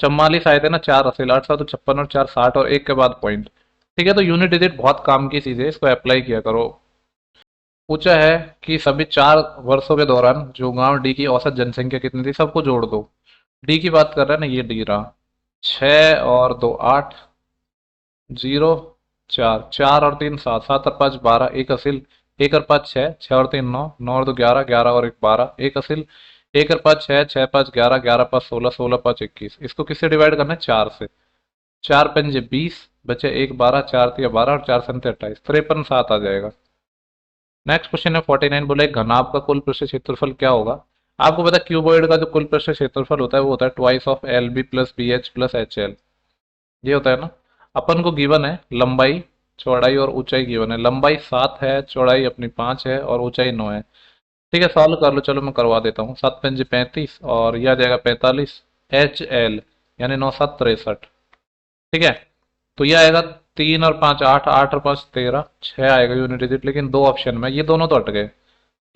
44 आए थे ना, 4 अस्सी, 8 7 56 और 4 60 और 1 के बाद पॉइंट। ठीक है, तो यूनिट डिजिट बहुत काम की चीज है, इसको अप्लाई किया करो। पूछा है कि सभी 4 वर्षों के दौरान जो गांव डी की औसत जनसंख्या कितनी थी, सबको जोड़ दो। डी की बात कर रहा है ना, ये डी रहा। 6 और 2 8, 0 4, 4 और 3 7, 7 और 5 12, एक असिल, 1 और 5 6, 6 और 3 9, 9 और 2 11, 11 और 1 12, एक असिल, 1 और 5 6, 6 5 11, 11 5 16, 16 5 21। इसको किससे डिवाइड करना है? 4 से। 4 पंजे 20 बचे 1 12, 4 3 12 और 4 7 28, 53 7 आ जाएगा। नेक्स्ट क्वेश्चन है 49, बोले एक घनाभ का कुल पृष्ठ क्षेत्रफल क्या होगा? आपको पता है क्यूबॉइड का जो कुल पृष्ठ क्षेत्रफल होता है वो होता है twice of L B plus B H plus H L, ये होता है ना। अपन को गिवन है लंबाई, चौड़ाई और ऊंचाई गिवन है। लंबाई 7 है, चौड़ाई अपनी 5 है और ऊंचाई 9 है। ठीक है, सॉल्व कर लो, चलो मैं करवा देता हूँ। 7 पंजे 35 और यह आ जाएगा 45, एच एल यानी 9 7 63। ठीक है, तो ये आएगा 3 और 5 8, 8 और 5 13, 6 आएगा यूनिट डिजिट, लेकिन दो ऑप्शन में ये दोनों तो हट गए।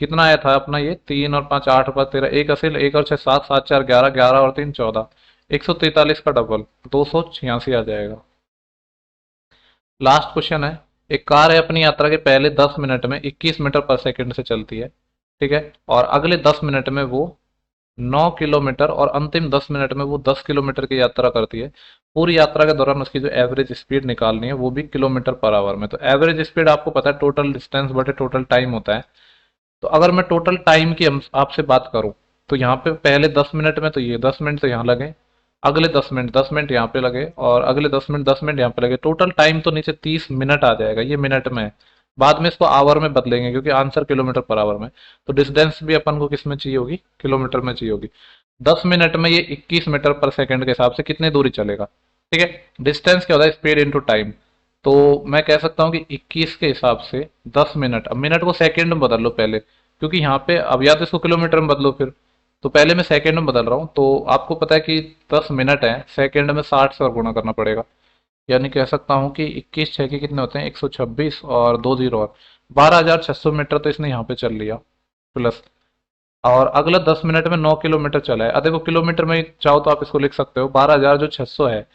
कितना आया था अपना? ये 3 और 5 8 और 5 13, एक असिल, 1 और 6 7, 7 4 11, 11 और 3 14, 143 का डबल 286 आ जाएगा। लास्ट क्वेश्चन है, एक कार है अपनी यात्रा के पहले 10 मिनट में 21 मीटर पर सेकंड से चलती है, ठीक है, और अगले 10 मिनट में वो 9 किलोमीटर और अंतिम 10 मिनट में वो 10 किलोमीटर की यात्रा करती है। पूरी यात्रा के दौरान उसकी जो एवरेज स्पीड निकालनी है वो भी किलोमीटर पर आवर में। तो एवरेज स्पीड आपको पता है टोटल डिस्टेंस बटे टोटल टाइम होता है। तो अगर मैं टोटल टाइम की आपसे बात करूं, तो यहाँ पे पहले 10 मिनट में तो ये 10 मिनट तो यहाँ लगे, अगले 10 मिनट 10 मिनट यहाँ पे लगे, और अगले 10 मिनट 10 मिनट यहाँ पे लगे, टोटल टाइम तो नीचे 30 मिनट आ जाएगा। ये मिनट में है। बाद में इसको आवर में बदलेंगे क्योंकि आंसर किलोमीटर पर आवर में। तो डिस्टेंस भी अपन को किस में चाहिए होगी, किलोमीटर में चाहिए होगी। 10 मिनट में ये 21 मीटर पर सेकंड के हिसाब से कितनी दूरी चलेगा, ठीक है। डिस्टेंस क्या होता है, स्पीड इंटू टाइम। तो मैं कह सकता हूँ कि 21 के हिसाब से 10 मिनट, अब मिनट को सेकंड में बदल लो पहले, क्योंकि यहाँ पे अब या तो इसको किलोमीटर में बदलो फिर। तो पहले मैं सेकंड में बदल रहा हूँ, तो आपको पता है कि 10 मिनट है, सेकंड में 60 से और गुणा करना पड़ेगा। यानी कह सकता हूँ कि 21 छः के कितने होते हैं, 126 और 2 जीरो और 12,600 मीटर तो इसने यहाँ पे चल लिया प्लस। और अगला 10 मिनट में 9 किलोमीटर चला है। देखो किलोमीटर में चाहो तो आप इसको लिख सकते हो, 12,000 जो 600 है,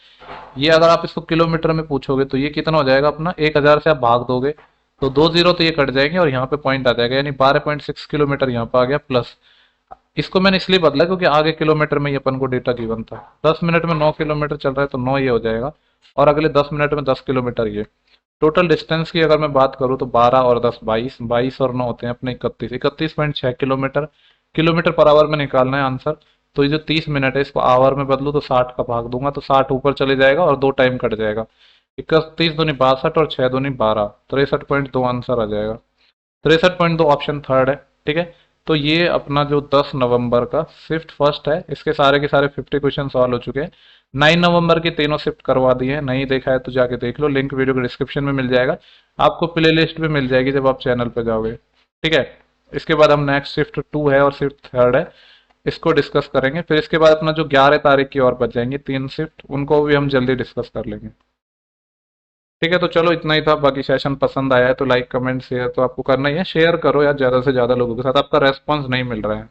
ये अगर आप इसको किलोमीटर में पूछोगे तो ये कितना हो जाएगा अपना, 1,000 से आप भाग दोगे तो 2 जीरो तो ये कट जाएंगे और यहाँ पे पॉइंट आ जाएगा, यानी 12.6 किलोमीटर यहाँ पे आ गया प्लस। इसको मैंने इसलिए बदला क्योंकि आगे किलोमीटर में ये अपन को डेटा गिवन था। 10 मिनट में 9 किलोमीटर चल रहा है तो 9 ये हो जाएगा, और अगले 10 मिनट में 10 किलोमीटर ये। टोटल डिस्टेंस की अगर मैं बात करूँ तो 12 और 10 22, 22 और 9 होते हैं अपने 31, 31.6 किलोमीटर। किलोमीटर पर आवर में निकालना है आंसर। तो ये जो 30 मिनट है इसको आवर में बदलूँ तो 60 का भाग दूंगा तो 60 ऊपर चले जाएगा और 2 टाइम कट जाएगा। 31 दूनी 62 और 6 दूनी 12, 63.2 आंसर आ जाएगा। 63.2 ऑप्शन थर्ड है, ठीक है। तो ये अपना जो 10 नवंबर का शिफ्ट फर्स्ट है, इसके सारे के सारे 50 क्वेश्चन सॉल्व हो चुके हैं। 9 नवंबर की तीनों शिफ्ट करवा दी है, नहीं देखा है तो जाके देख लो, लिंक वीडियो के डिस्क्रिप्शन में मिल जाएगा। आपको प्ले लिस्ट भी मिल जाएगी जब आप चैनल पर जाओगे, ठीक है। इसके बाद हम नेक्स्ट शिफ्ट 2 है और शिफ्ट थर्ड है, इसको डिस्कस करेंगे। फिर इसके बाद अपना जो 11 तारीख की और बच जाएंगी 3 शिफ्ट, उनको भी हम जल्दी डिस्कस कर लेंगे, ठीक है। तो चलो इतना ही था। बाकी सेशन पसंद आया है तो लाइक कमेंट शेयर तो आपको करना ही है, शेयर करो यार ज़्यादा से ज़्यादा लोगों के साथ, आपका रेस्पॉन्स नहीं मिल रहा है।